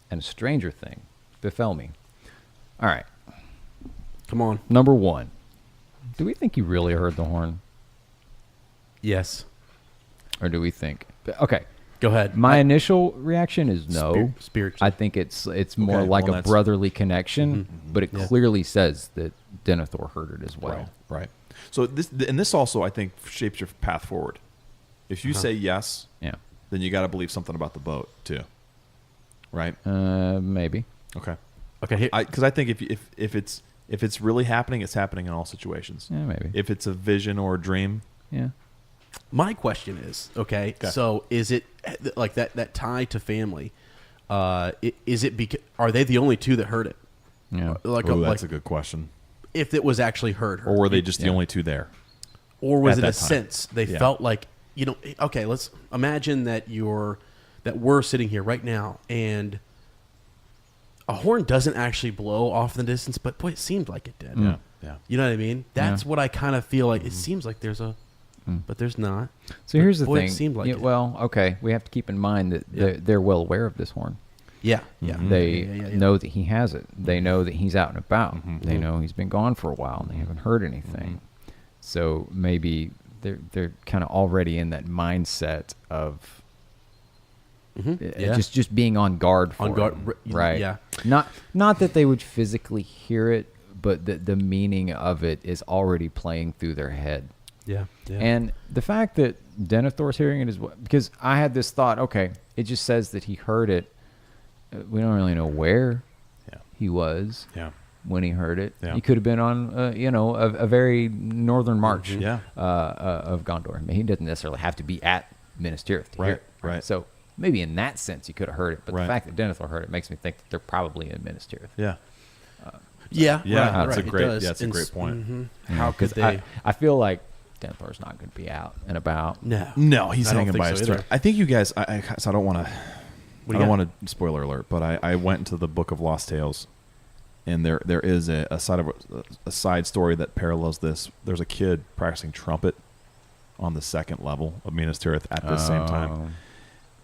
and a stranger thing befell me. All right. Come on. Number 1. Do we think he really heard the horn? Yes. Or do we think... Okay. Go ahead. My initial reaction is no. Spiritually. I think it's more like a brotherly connection, but it clearly says that Denethor heard it as well. Right. So this also, I think, shapes your path forward. If you say yes, then you got to believe something about the boat too. Right? Maybe. Okay. Okay. Because I think if it's really happening, it's happening in all situations. Yeah, maybe. If it's a vision or a dream. Yeah. My question is, okay, so is it like that tie to family? Is it because are they the only two that heard it? Yeah, that's a good question. If it was actually heard, or were they just the only two there? Or was it a sense they felt like okay, let's imagine that we're sitting here right now and a horn doesn't actually blow off in the distance, but boy, it seemed like it did. Yeah. Yeah. You know what I mean? That's what I kind of feel like. It seems like there's a, but there's not. So here's the thing. It seemed like it. Well, okay, we have to keep in mind that they're well aware of this horn. Yeah, yeah. They know that he has it. They know that he's out and about. They know he's been gone for a while, and they haven't heard anything. So maybe they're kind of already in that mindset of just being on guard for him, right? Yeah. Not that they would physically hear it, but that the meaning of it is already playing through their head. Yeah. And the fact that Denethor's hearing it is because I had this thought. Okay, it just says that he heard it. We don't really know where he was when he heard it. Yeah. He could have been on, a very northern march of Gondor. I mean, he doesn't necessarily have to be at Minas Tirith to hear it. Right. So maybe in that sense he could have heard it. But the fact that Denethor heard it makes me think that they're probably in Minas Tirith. Yeah. Yeah. That's a It great. does. That's a great point. How could they? I feel like Denethor's not going to be out and about. No, he's I don't hanging think by so his either. thread. I think you guys. So I don't want to. What I do you don't got? want to spoiler alert, but I went into the Book of Lost Tales, and there is a side story that parallels this. There's a kid practicing trumpet on the second level of Minas Tirith at the same time,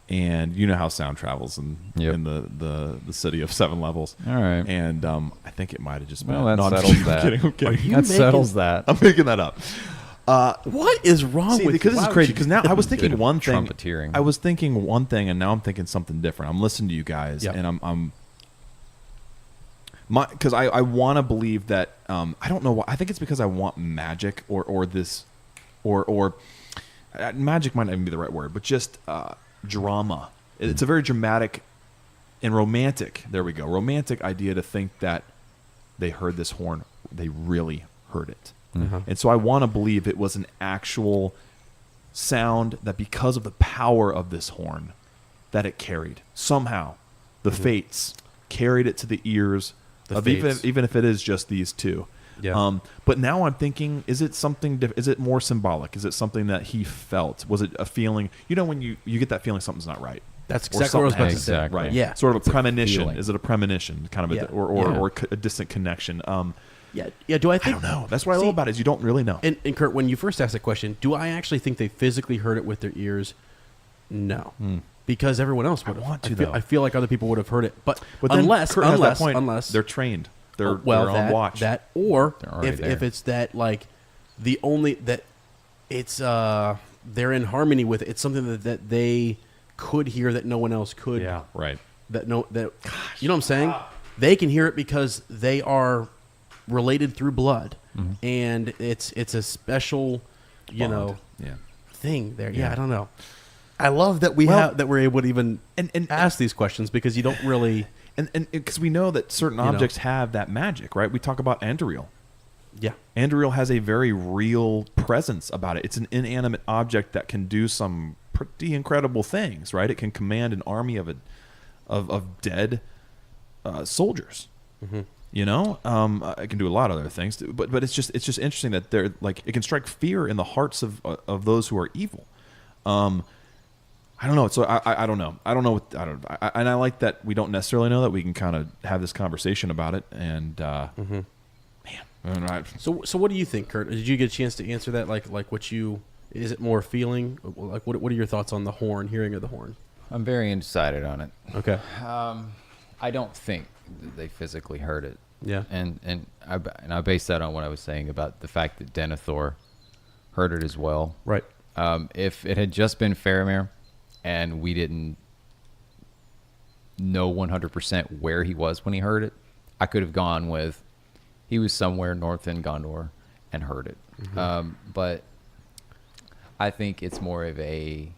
and you know how sound travels in the city of 7 levels. All right, and I think it might have just been. Well, that no, settles that. I'm kidding. That settles that. I'm making that up. What is wrong with because you? this is crazy. Because now I was thinking one thing. Trumpeteering. I was thinking one thing, and now I'm thinking something different. I'm listening to you guys, and because I want to believe that I don't know why. I think it's because I want magic or magic might not even be the right word, but just drama. It's a very dramatic and romantic. There we go. Romantic idea to think that they heard this horn. They really heard it. And so I want to believe it was an actual sound that because of the power of this horn that it carried. Somehow the fates carried it to the ears of even if it is just these two. Yeah. But now I'm thinking, is it something is it more symbolic? Is it something that he felt? Was it a feeling? You know when you get that feeling something's not right. That's exactly what I was about to say. Exactly. Right. Yeah. Sort of a premonition. feeling. Is it a premonition? Kind of or a distant connection. Yeah. Do I think? I don't know. That's what I love about it is you don't really know. And Kurt, when you first asked that question, do I actually think they physically heard it with their ears? No, because everyone else would have. I feel like other people would have heard it, but then unless Kurt has that point, unless they're trained, they're on watch. Or if it's that like the only that it's they're in harmony with it. It's something that they could hear that no one else could. Yeah, right. You know what I'm saying? They can hear it because they are related through blood, and it's a special, thing there. Yeah, I don't know. I love that we're able to even and ask these questions because you don't really and because we know that certain objects have that magic, right? We talk about Anduril. Yeah, Anduril has a very real presence about it. It's an inanimate object that can do some pretty incredible things, right? It can command an army of dead soldiers. You know, it can do a lot of other things, but it's just interesting that they're like it can strike fear in the hearts of those who are evil. I don't know. So I don't know. I don't know. And I like that we don't necessarily know that we can kind of have this conversation about it. And man, So what do you think, Kurt? Did you get a chance to answer that? Like what you is it more feeling? Like what are your thoughts on the horn? Hearing of the horn? I'm very undecided on it. Okay. I don't think that they physically heard it. Yeah. And I base that on what I was saying about the fact that Denethor heard it as well. Right. If it had just been Faramir and we didn't know 100% where he was when he heard it, I could have gone with he was somewhere north in Gondor and heard it. But I think it's more of a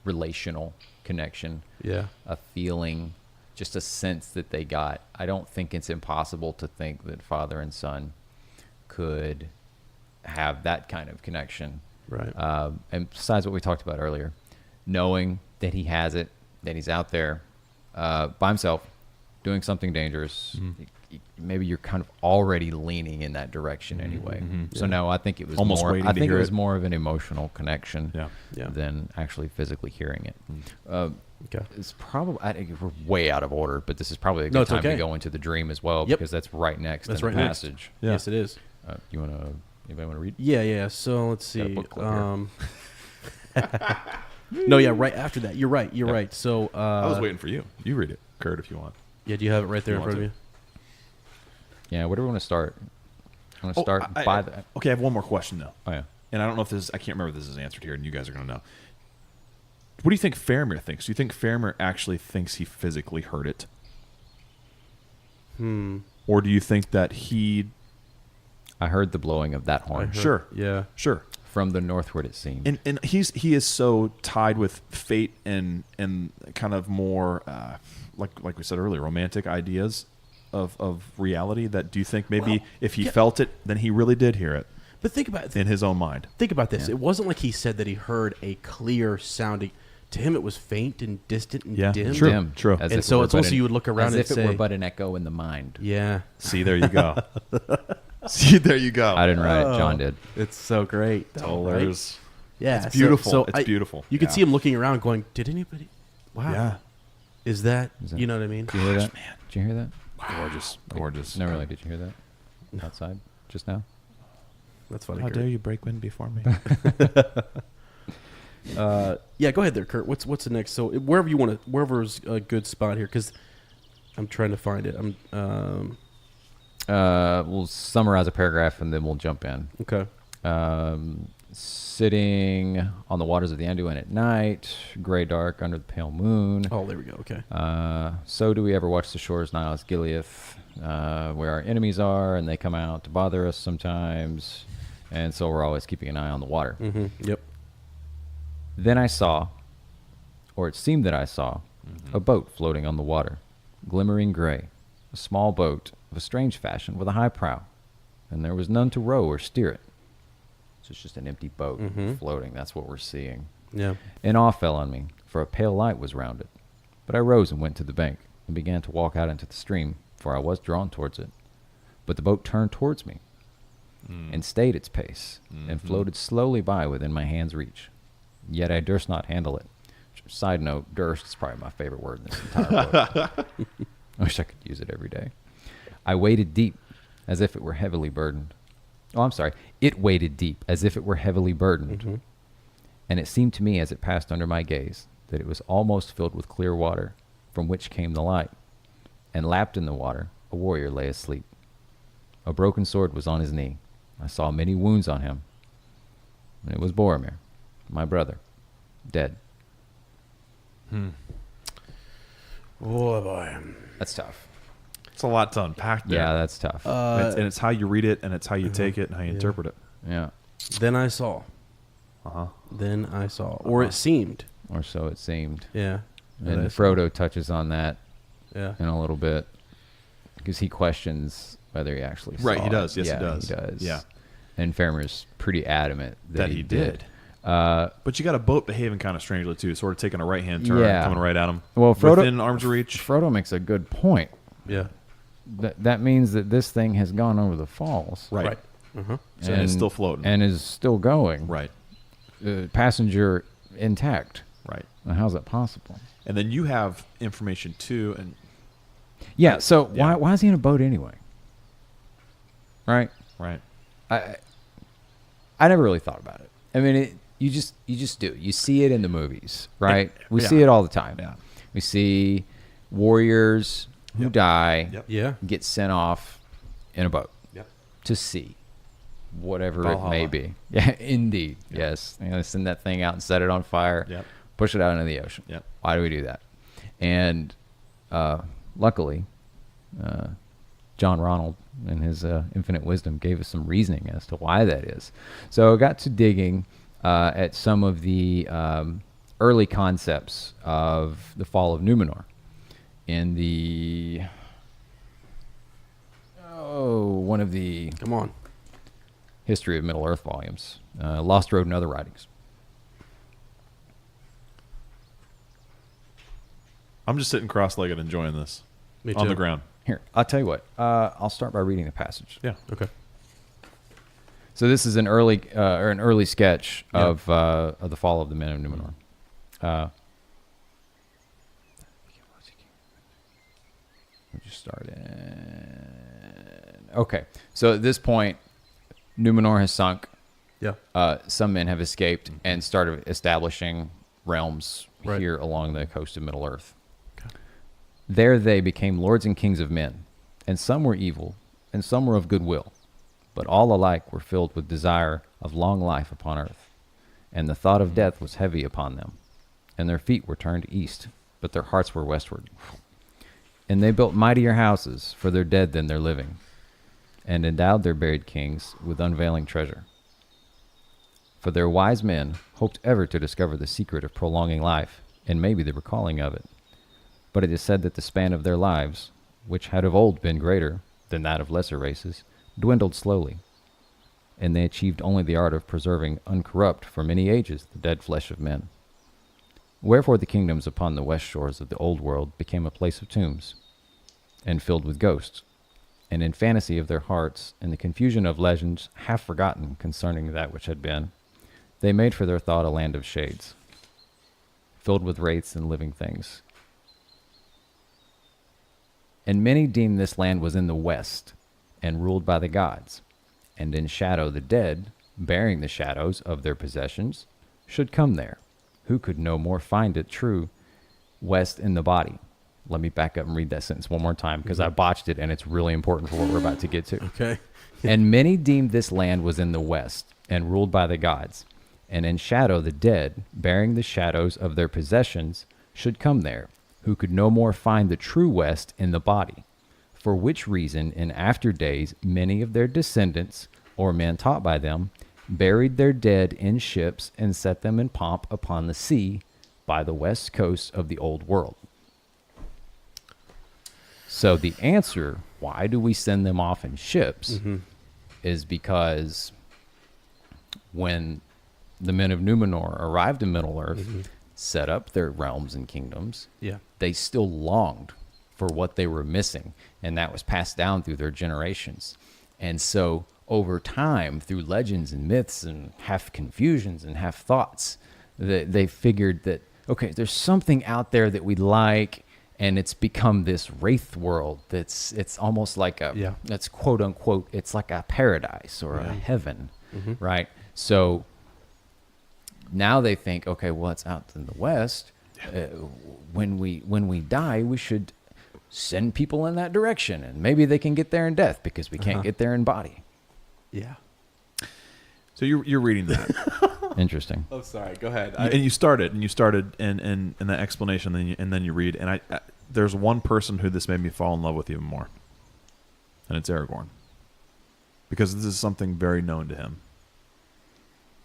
relational connection. Yeah. A feeling, just a sense that they got. I don't think it's impossible to think that father and son could have that kind of connection. Right. And besides what we talked about earlier, knowing that he has it, that he's out there by himself doing something dangerous, maybe you're kind of already leaning in that direction anyway. So no, I think it was almost more. waiting I to think it hear was it. more of an emotional connection Yeah. than actually physically hearing it. Okay. It's probably I think we're way out of order, but this is probably a No, good it's time okay. to go into the dream as well Yep. because that's right next That's in right the next. passage. Yeah. Yes, it is. Anybody want to read? Yeah. So let's Got a see. book club No, yeah, right after that. You're right. You're right. So I was waiting for you. You read it, Kurt, if you want. Yeah, do you have it right there in You want front of you? Yeah, where do we want to start? I want to start by the. Okay, I have one more question though. Oh yeah. And I don't know if this. I can't remember if this is answered here, and you guys are going to know. What do you think Faramir thinks? Do you think Faramir actually thinks he physically heard it? Or do you think that he? I heard the blowing of that horn. Sure. Yeah. Sure. From the northward, it seemed. And he is so tied with fate and kind of more like we said earlier, romantic ideas of reality. That do you think maybe if he felt it, then he really did hear it? But think about it. In his own mind. Think about this. It wasn't like he said that he heard a clear sounding. To him, it was faint and distant and dim. True. Dim, True. as And if so it were it's also but you would look around as and if say, it were but an echo in the mind. yeah, See, there you go. See, there you go. I didn't write it. John did. it's so great. though, Tollers. right? Yeah, It's beautiful. So It's beautiful. You could Yeah. see him looking around, going, "Did anybody? Wow, Yeah. is that that- you know what I mean?" Did you hear that? Did you hear that? Gorgeous. Gorgeous. No, really. Did you hear that? Outside just now? That's funny. How Kurt. dare you break wind before me? Yeah, go ahead there, Kurt. What's the next? So wherever you want to, wherever's a good spot here, because I'm trying to find it. We'll summarize a paragraph and then we'll jump in. Okay. Sitting on the waters of the Anduin at night, gray dark under the pale moon. Oh, there we go. Okay. So do we ever watch the shores Niles Gileath, where our enemies are, and they come out to bother us sometimes, and so we're always keeping an eye on the water. Yep. Then I saw, or it seemed that I saw, a boat floating on the water, glimmering gray, a small boat of a strange fashion with a high prow, and there was none to row or steer it. So it's just an empty boat floating. That's what we're seeing. Yeah. And awe fell on me, for a pale light was round it. But I rose and went to the bank, and began to walk out into the stream, for I was drawn towards it. But the boat turned towards me, and stayed its pace, and floated slowly by within my hand's reach. Yet I durst not handle it. Side note, durst is probably my favorite word in this entire book. I wish I could use it every day. I waded deep, as if it were heavily burdened. Oh, I'm sorry. It waded deep, as if it were heavily burdened. And it seemed to me, as it passed under my gaze, that it was almost filled with clear water, from which came the light. And lapped in the water, a warrior lay asleep. A broken sword was on his knee. I saw many wounds on him. And it was Boromir, my brother, dead. Oh boy. That's tough. It's a lot to unpack there. Yeah, that's tough. And it's how you read it, and it's how you take it, and how you interpret it. Yeah. Then I saw. Then I saw, or it seemed. Or so it seemed. Yeah. And Frodo touches on that Yeah. in a little bit, because he questions whether he actually saw Right, he does. it. Yes, he Yeah, does. He does. Yeah. And Faramir's pretty adamant that he did. But you got a boat behaving kind of strangely, too, sort of taking a right-hand turn, Yeah. coming right at him. Well, Frodo, within arm's reach. Frodo makes a good point. Yeah. That means that this thing has gone over the falls. Right. Uh-huh. So it's still floating. And is still going. Right. Passenger intact. Right. Now, how's that possible? And then you have information, too, and Yeah, so Yeah. why is he in a boat anyway? Right? right. I never really thought about it. I mean, you just do. You see it in the movies, right? We yeah. see it all the time. Yeah. We see warriors who die Yeah. get sent off in a boat Yep. to sea, whatever Valhalla. it may be. Yeah, indeed. Yes. You know, send that thing out and set it on fire. Yep. Push it out into the ocean. Yep. Why do we do that? And luckily, John Ronald, in his infinite wisdom, gave us some reasoning as to why that is. So I got to digging at some of the early concepts of the fall of Numenor in the one of the Come on. History of Middle Earth volumes, Lost Road and Other Writings. I'm just sitting cross-legged enjoying this Me on too. the ground. Here, I'll tell you what. I'll start by reading the passage. Yeah. Okay. So this is an early sketch of the fall of the men of Numenor. We'll just start in. Okay, so at this point, Numenor has sunk. Yeah. Some men have escaped and started establishing realms Right. here along the coast of Middle-earth. Okay. There they became lords and kings of men, and some were evil, and some were of good will, but all alike were filled with desire of long life upon earth, and the thought of death was heavy upon them, and their feet were turned east, but their hearts were westward. And they built mightier houses for their dead than their living, and endowed their buried kings with unveiling treasure. For their wise men hoped ever to discover the secret of prolonging life, and maybe the recalling of it. But it is said that the span of their lives, which had of old been greater than that of lesser races, dwindled slowly, and they achieved only the art of preserving uncorrupt for many ages the dead flesh of men. Wherefore the kingdoms upon the west shores of the old world became a place of tombs, and filled with ghosts, and in fantasy of their hearts, in the confusion of legends half forgotten concerning that which had been, they made for their thought a land of shades, filled with wraiths and living things. And many deemed this land was in the west, and ruled by the gods, and in shadow the dead, bearing the shadows of their possessions, should come there. Who could no more find it true west in the body? Let me back up and read that sentence one more time, because I botched it, and it's really important for what we're about to get to. Okay. And many deemed this land was in the west, and ruled by the gods, and in shadow the dead, bearing the shadows of their possessions, should come there, who could no more find the true west in the body. For which reason, in after days, many of their descendants, or men taught by them, buried their dead in ships and set them in pomp upon the sea by the west coast of the old world. So the answer, why do we send them off in ships, is because when the men of Numenor arrived in Middle-earth, set up their realms and kingdoms, they still longed for what they were missing, and that was passed down through their generations. And so over time, through legends and myths and half confusions and half thoughts, they figured that, okay, there's something out there that we like, and it's become this wraith world it's almost like that's quote unquote, it's like a paradise or a heaven, right? So now they think, okay, well, it's out in the west. When we die, we should send people in that direction, and maybe they can get there in death because we can't get there in body. Yeah. So you're reading that. Interesting. Oh, sorry. Go ahead. And you started in the explanation, and then you read. And I there's one person who this made me fall in love with even more, and it's Aragorn, because this is something very known to him.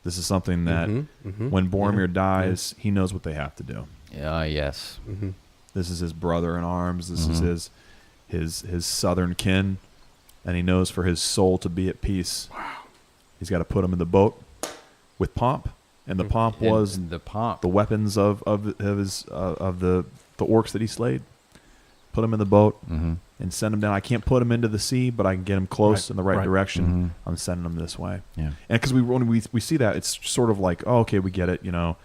This is something that when Boromir dies, he knows what they have to do. Yes. This is his brother in arms. This is his southern kin, and he knows for his soul to be at peace. Wow. He's got to put him in the boat with pomp, and the pomp was the weapons of the orcs that he slayed. Put him in the boat and send him down. I can't put him into the sea, but I can get him close in the right direction. I'm sending him this way. Yeah, and because when we see that, it's sort of like, oh, okay, we get it. You know,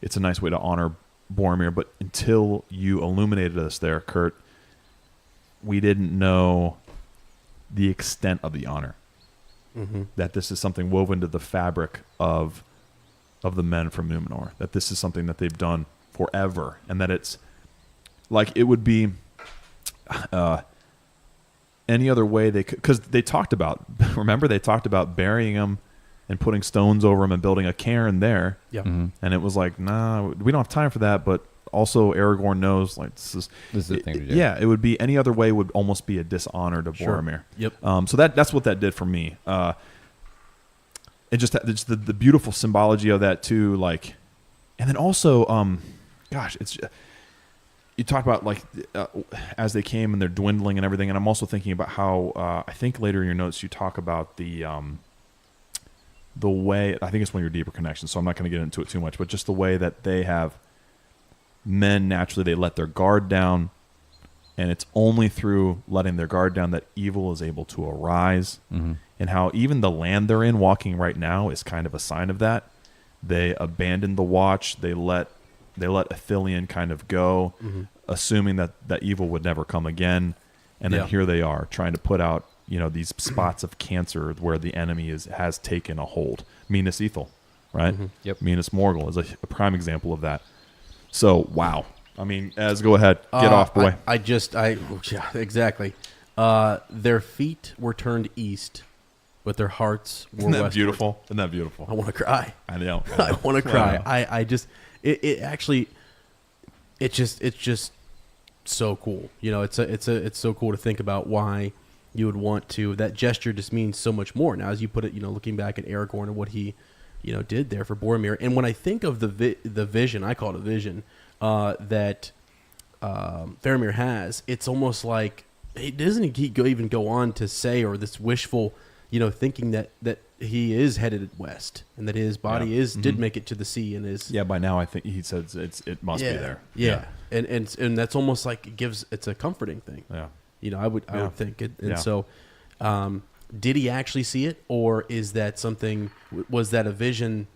it's a nice way to honor Boromir, but until you illuminated us there, Kurt, we didn't know the extent of the honor. That this is something woven into the fabric of the men from Numenor. That this is something that they've done forever, and that it's like it would be any other way they could. Because they talked about, remember, they talked about burying him and putting stones over him and building a cairn there. Yeah, and it was like, nah, we don't have time for that. But also, Aragorn knows, like, this is the thing to do. Yeah, it would be any other way would almost be a dishonor to Boromir. Yep. So that's what that did for me. It just it's the beautiful symbology of that too. Like, and then also, gosh, it's you talk about like as they came and they're dwindling and everything. And I'm also thinking about how I think later in your notes you talk about the way, I think it's one of your deeper connections. So I'm not going to get into it too much, but just the way that they have. Men naturally, they let their guard down, and it's only through letting their guard down that evil is able to arise. And how even the land they're in, walking right now, is kind of a sign of that. They abandoned the watch. They let Ithilien kind of go, assuming that evil would never come again. And then here they are trying to put out these spots of cancer where the enemy has taken a hold. Minas Ithil, right? Yep. Minas Morgul is a prime example of that. So, wow. I mean, go ahead. Get off, boy. Yeah, exactly. Their feet were turned east, but their hearts were Isn't that westward. beautiful? Isn't that beautiful? I want to cry. I know. I want to cry. It's just so cool. It's so cool to think about why you would want to. That gesture just means so much more. Now, as you put it, looking back at Aragorn and what he, did there for Boromir. And when I think of the vision, I call it a vision, that Faramir has, it's almost like, doesn't he even go on to say, or this wishful, thinking that he is headed west and that his body did make it to the sea and is by now I think he says it must be there. And that's almost like it's a comforting thing. I would think it. And so did he actually see it, or is that something, was that a vision?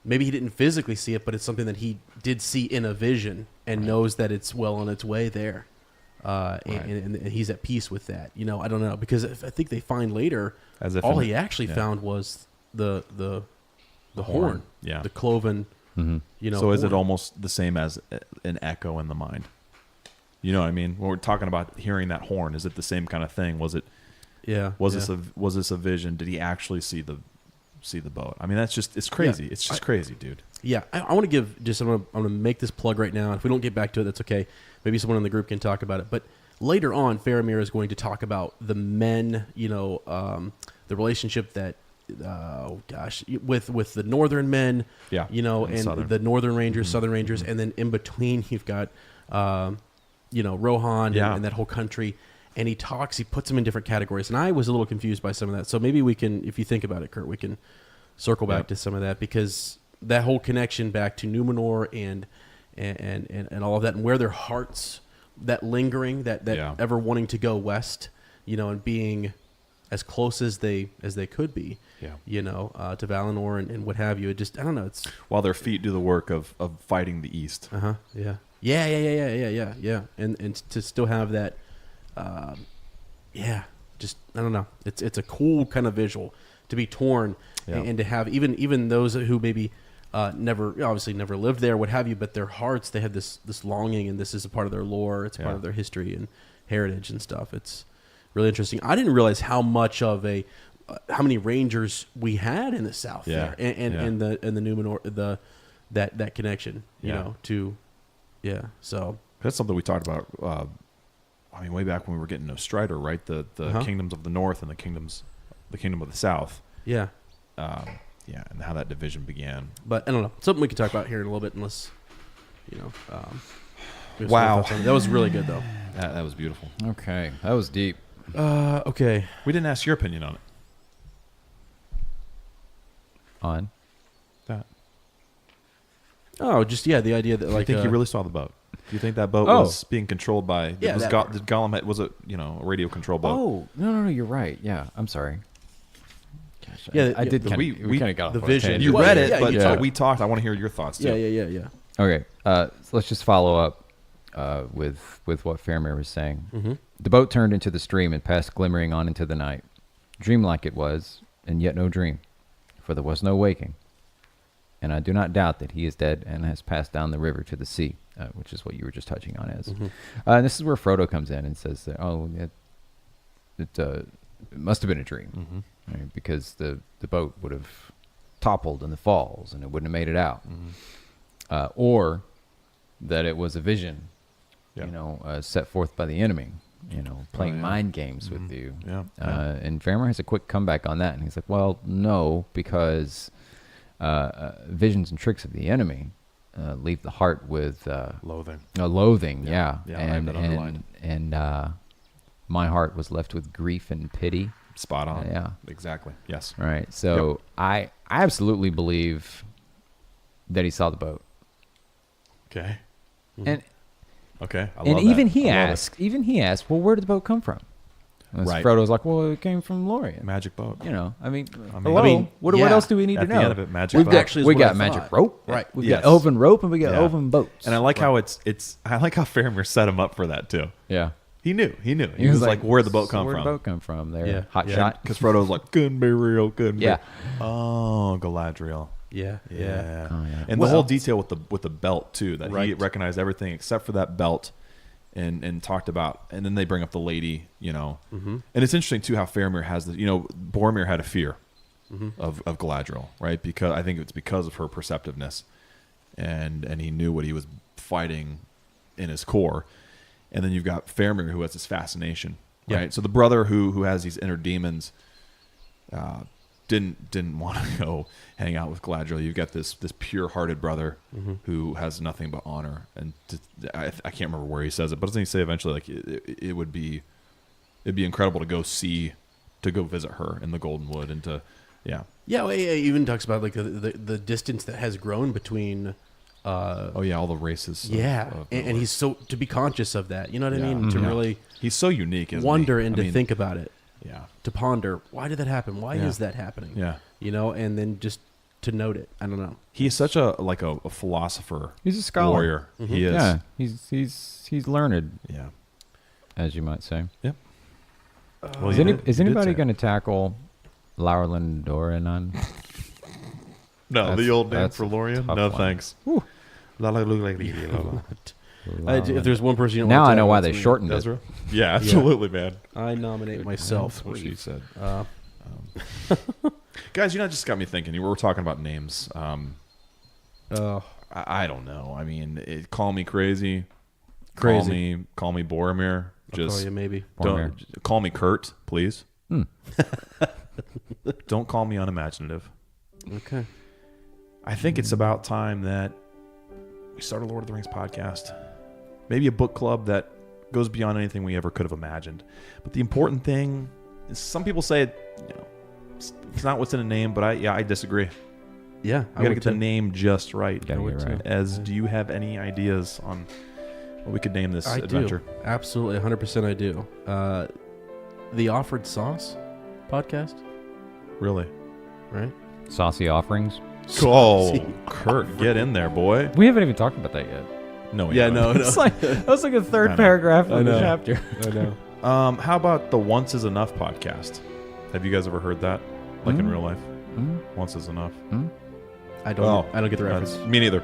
Maybe he didn't physically see it, but it's something that he did see in a vision and knows that it's well on its way there. And he's at peace with that. I don't know, because I think they find later all he actually found was the horn, the cloven. So is it almost the same as an echo in the mind? You know what I mean? When we're talking about hearing that horn, is it the same kind of thing? Was it? Was this a vision? Did he actually see the boat? I mean, it's crazy. It's just crazy, dude. Yeah, I want to give I'm going to make this plug right now. If we don't get back to it, that's okay. Maybe someone in the group can talk about it. But later on, Faramir is going to talk about the men, the relationship that, with the northern men, and the northern rangers, southern rangers, and then in between you've got, Rohan and that whole country. And he puts them in different categories. And I was a little confused by some of that. So maybe we can, if you think about it, Kurt, we can circle back to some of that, because that whole connection back to Numenor and all of that, and where their hearts, that lingering, that ever wanting to go west, and being as close as they could be, to Valinor and what have you. It just, I don't know. It's while their feet do the work of fighting the east. Yeah. And to still have that, just, I don't know. It's a cool kind of visual to be torn and to have even those who maybe never lived there, what have you, but their hearts, they have this longing, and this is a part of their lore. It's part of their history and heritage and stuff. It's really interesting. I didn't realize how much of how many rangers we had in the south there, and the Numenor, that connection, So that's something we talked about. Way back when we were getting to Strider, right? The kingdoms of the north and the kingdom of the south. And how that division began. But I don't know, something we could talk about here in a little bit, unless wow, that was really good though. That was beautiful. Okay, that was deep. Okay, we didn't ask your opinion on it. On that? Oh, just the idea that I think you really saw the boat. Do you think that boat was being controlled by? Yeah, did Gollum was it a radio control boat? Oh no, you're right. Yeah, I'm sorry. Gosh, I did. We kind of got the off vision. on a You read it, but we we talked. I want to hear your thoughts too. Yeah. Okay, so let's just follow up with what Faramir was saying. Mm-hmm. The boat turned into the stream and passed glimmering on into the night. Dreamlike it was, and yet no dream, for there was no waking. And I do not doubt that he is dead and has passed down the river to the sea, which is what you were just touching on, Ez. Mm-hmm. And this is where Frodo comes in and says that, it must have been a dream, right? Because the boat would have toppled in the falls and it wouldn't have made it out. Or that it was a vision, set forth by the enemy, playing mind games with you. And Faramir has a quick comeback on that, and he's like, well, no, because visions and tricks of the enemy leave the heart with loathing. And my heart was left with grief and pity. Spot on. Yeah, exactly. Yes. Right. So I absolutely believe that he saw the boat. Okay. And okay. And even he asked, well, where did the boat come from? And Frodo's like, well, it came from Lorien. Magic boat. Hello. What else do we need to know? At the end of it, magic boat. We got magic rope. Right. We've got elven rope, and we got elven boats. And I like how I like how Faramir set him up for that too. Yeah. He knew. He was like, where'd the boat come where'd from? the boat come from? There, Yeah. hot shot. Because Frodo was like, couldn't be real, couldn't be. Yeah. Oh, Galadriel. Yeah. Oh, yeah. And the whole detail with the belt too, that he Right. recognized everything except for that belt, and talked about. And then they bring up the lady, And it's interesting too how Faramir has the, Boromir had a fear of Galadriel, right? Because I think it's because of her perceptiveness, and he knew what he was fighting in his core. And then you've got Faramir, who has this fascination, right? Yeah. So the brother who has these inner demons didn't want to go hang out with Galadriel. You've got this pure-hearted brother who has nothing but honor. And I can't remember where he says it, but doesn't he say eventually like it'd be incredible to go visit her in the Golden Wood and to Yeah, well, he even talks about like the distance that has grown between. all the races. And he's so to be conscious of that. You know what I mean? To really he's so unique. Isn't wonder he? and to think about it. Yeah. To ponder, why did that happen? Why is that happening? Yeah. And then just to note it. I don't know. He's such a philosopher. He's a scholar. Warrior. He is. Yeah, he's learned, Yeah. as you might say. Yep. Is anybody going to tackle Laurelin Doranon? No, the old name that's for Lorien? a No, tough one. thanks. If there's one person you don't Now want I to know why tackle, they it's me. shortened it. Ezra? Yeah, absolutely, man. I nominate myself. That's what she said. Uh, Guys, just got me thinking. You were talking about names. oh, I don't know. I mean, call me crazy. Crazy. Call me Boromir. I'll call you maybe. Don't call me Kurt, please. Don't call me unimaginative. Okay. I think it's about time that we start a Lord of the Rings podcast. Maybe a book club that goes beyond anything we ever could have imagined. But the important thing is, some people say it's not what's in a name, but I disagree. Yeah, I gotta get the name just right. Gotta get it right. Do you have any ideas on what we could name this I adventure? do. Absolutely, 100% I do. The Offered Sauce podcast, Really? right? Saucy offerings. Oh, Kurt, get in there, boy. We haven't even talked about that yet. No, we Yeah, haven't. no. That was like a I third know. paragraph I of the know. chapter. I know. How about the Once Is Enough podcast? Have you guys ever heard that? Like in real life? Once is enough. I don't get the reference. Me neither.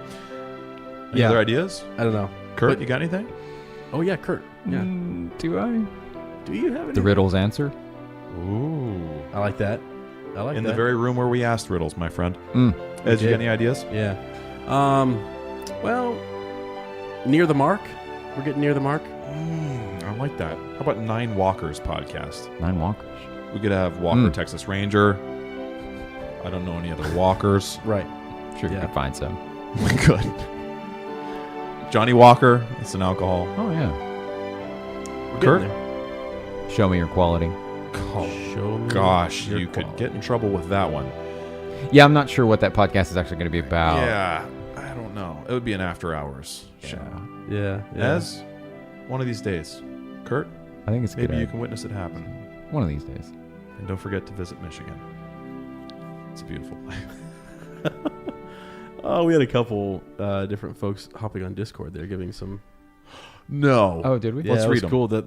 Any Yeah. other ideas? I don't know. Kurt, But- you got anything? Oh yeah, Kurt. Yeah. Do I? Do you have any? The riddles answer? Ooh. I like that. I like In that. the very room where we asked riddles, my friend. Ez, you did. got any ideas? Yeah. Well, near the mark. We're getting near the mark. I like that. How about Nine Walkers podcast? 9 walkers. We could have Walker Texas Ranger. I don't know any other walkers. Right. Sure, you Yeah. could find some. We could. Johnny Walker. It's an alcohol. Oh, yeah. We're Kurt? getting there. Show me your quality. Oh, Show me gosh, your you could quality. get in trouble with that one. Yeah, I'm not sure what that podcast is actually going to be about. Yeah, I don't know. It would be an after hours show. Yeah. As one of these days, Kurt, I think it's good. maybe you can witness it happen. One of these days. And don't forget to visit Michigan. It's a beautiful place. Oh, we had a couple different folks hopping on Discord. They're giving some. No. Oh, did we? Yeah, Let's it was read 'em. cool. The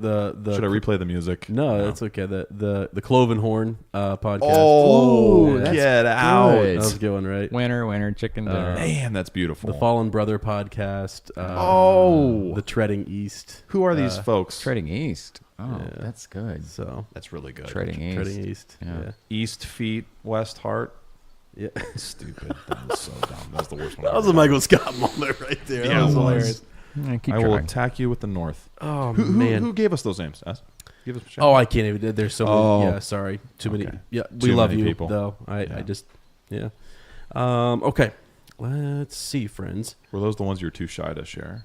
Should I replay the music? No, that's okay. The Cloven Horn podcast. Oh, Ooh, that's get out. good. That was a good one, right? Winner, chicken dinner. Man, that's beautiful. The Fallen Brother podcast. The Treading East. Who are these folks? Trading East. Oh, Yeah. that's good. So That's really good. Trading East. Treading East. Yeah. East Feet, West Heart. Yeah. Stupid. That was so dumb. That was the worst one. That I've was ever a Michael Scott moment right there. Yeah, That was it was. hilarious. Yeah, keep I will trying. attack you with the North. Oh Who man. gave us those names? Us? Give us a shout. Oh, I can't even. There's so many. Oh. Yeah, sorry. Too many. Okay. Yeah, we Too love many you people. though. I Yeah. just. Yeah. Okay. Let's see, friends. Were those the ones you're too shy to share?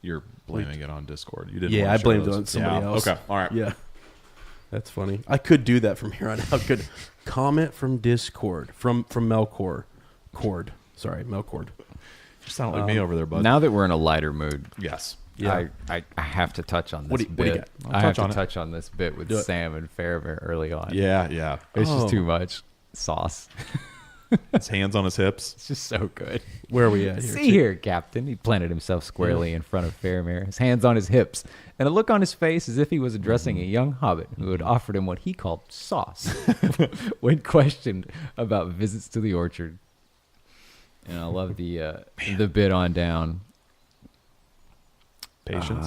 You're blaming it on Discord. You didn't. Yeah, wanna I share blamed it those. on somebody Yeah, else. Okay. All right. Yeah. That's funny. I could do that from here on out. Could comment from Discord from Melkor. Sorry, Melkor. You sound like me over there, bud. Now that we're in a lighter mood, Yes. Yeah. I have to touch on this What do you bit. got? I'll I have touch on to it. touch on this bit with Do it. Sam and Faramir early on. Yeah. It's Oh. just too much sauce. His hands on his hips. It's just so good. Where are we at here? See here, Captain. He planted himself squarely in front of Faramir, his hands on his hips, and a look on his face as if he was addressing a young hobbit who had offered him what he called sauce when questioned about visits to the orchard. And I love the bit on down. Patience.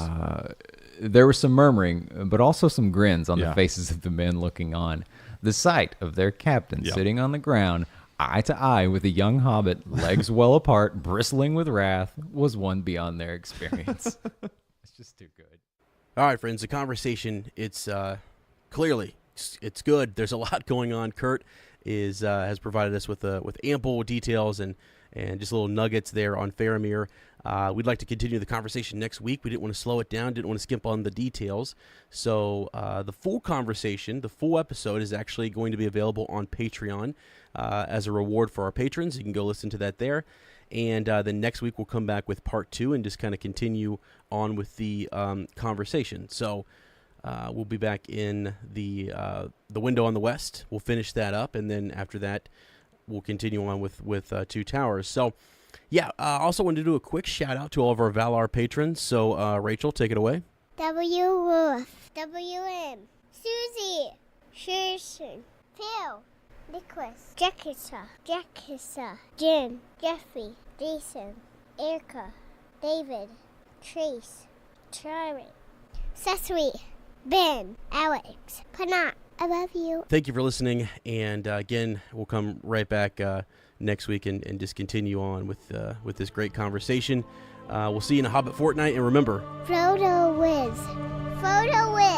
There was some murmuring, but also some grins on the faces of the men looking on. The sight of their captain sitting on the ground, eye to eye with a young hobbit, legs well apart, bristling with wrath, was one beyond their experience. It's just too good. All right, friends, the conversation, it's clearly, it's good. There's a lot going on. Kurt has provided us with ample details and just little nuggets there on Faramir. We'd like to continue the conversation next week. We didn't want to slow it down, didn't want to skimp on the details. So the full conversation, the full episode is actually going to be available on Patreon as a reward for our patrons. You can go listen to that there. And then next week we'll come back with part 2 and just kind of continue on with the conversation. So we'll be back in the window on the west. We'll finish that up, and then after that we'll continue on with Two Towers. So yeah, also wanted to do a quick shout out to all of our Valar patrons. So Rachel, take it away. W. Wolf, WM, Susie, Sherson, Phil, Nicholas, Jessica, Jim, Jeffrey, Jason, Erica, David, Trace, Charlie, Cecily, Ben, Alex, Panat. I love you. Thank you for listening, and again, we'll come right back next week and just continue on with this great conversation. We'll see you in a Hobbit fortnight, and remember, Frodo wins. Frodo wins.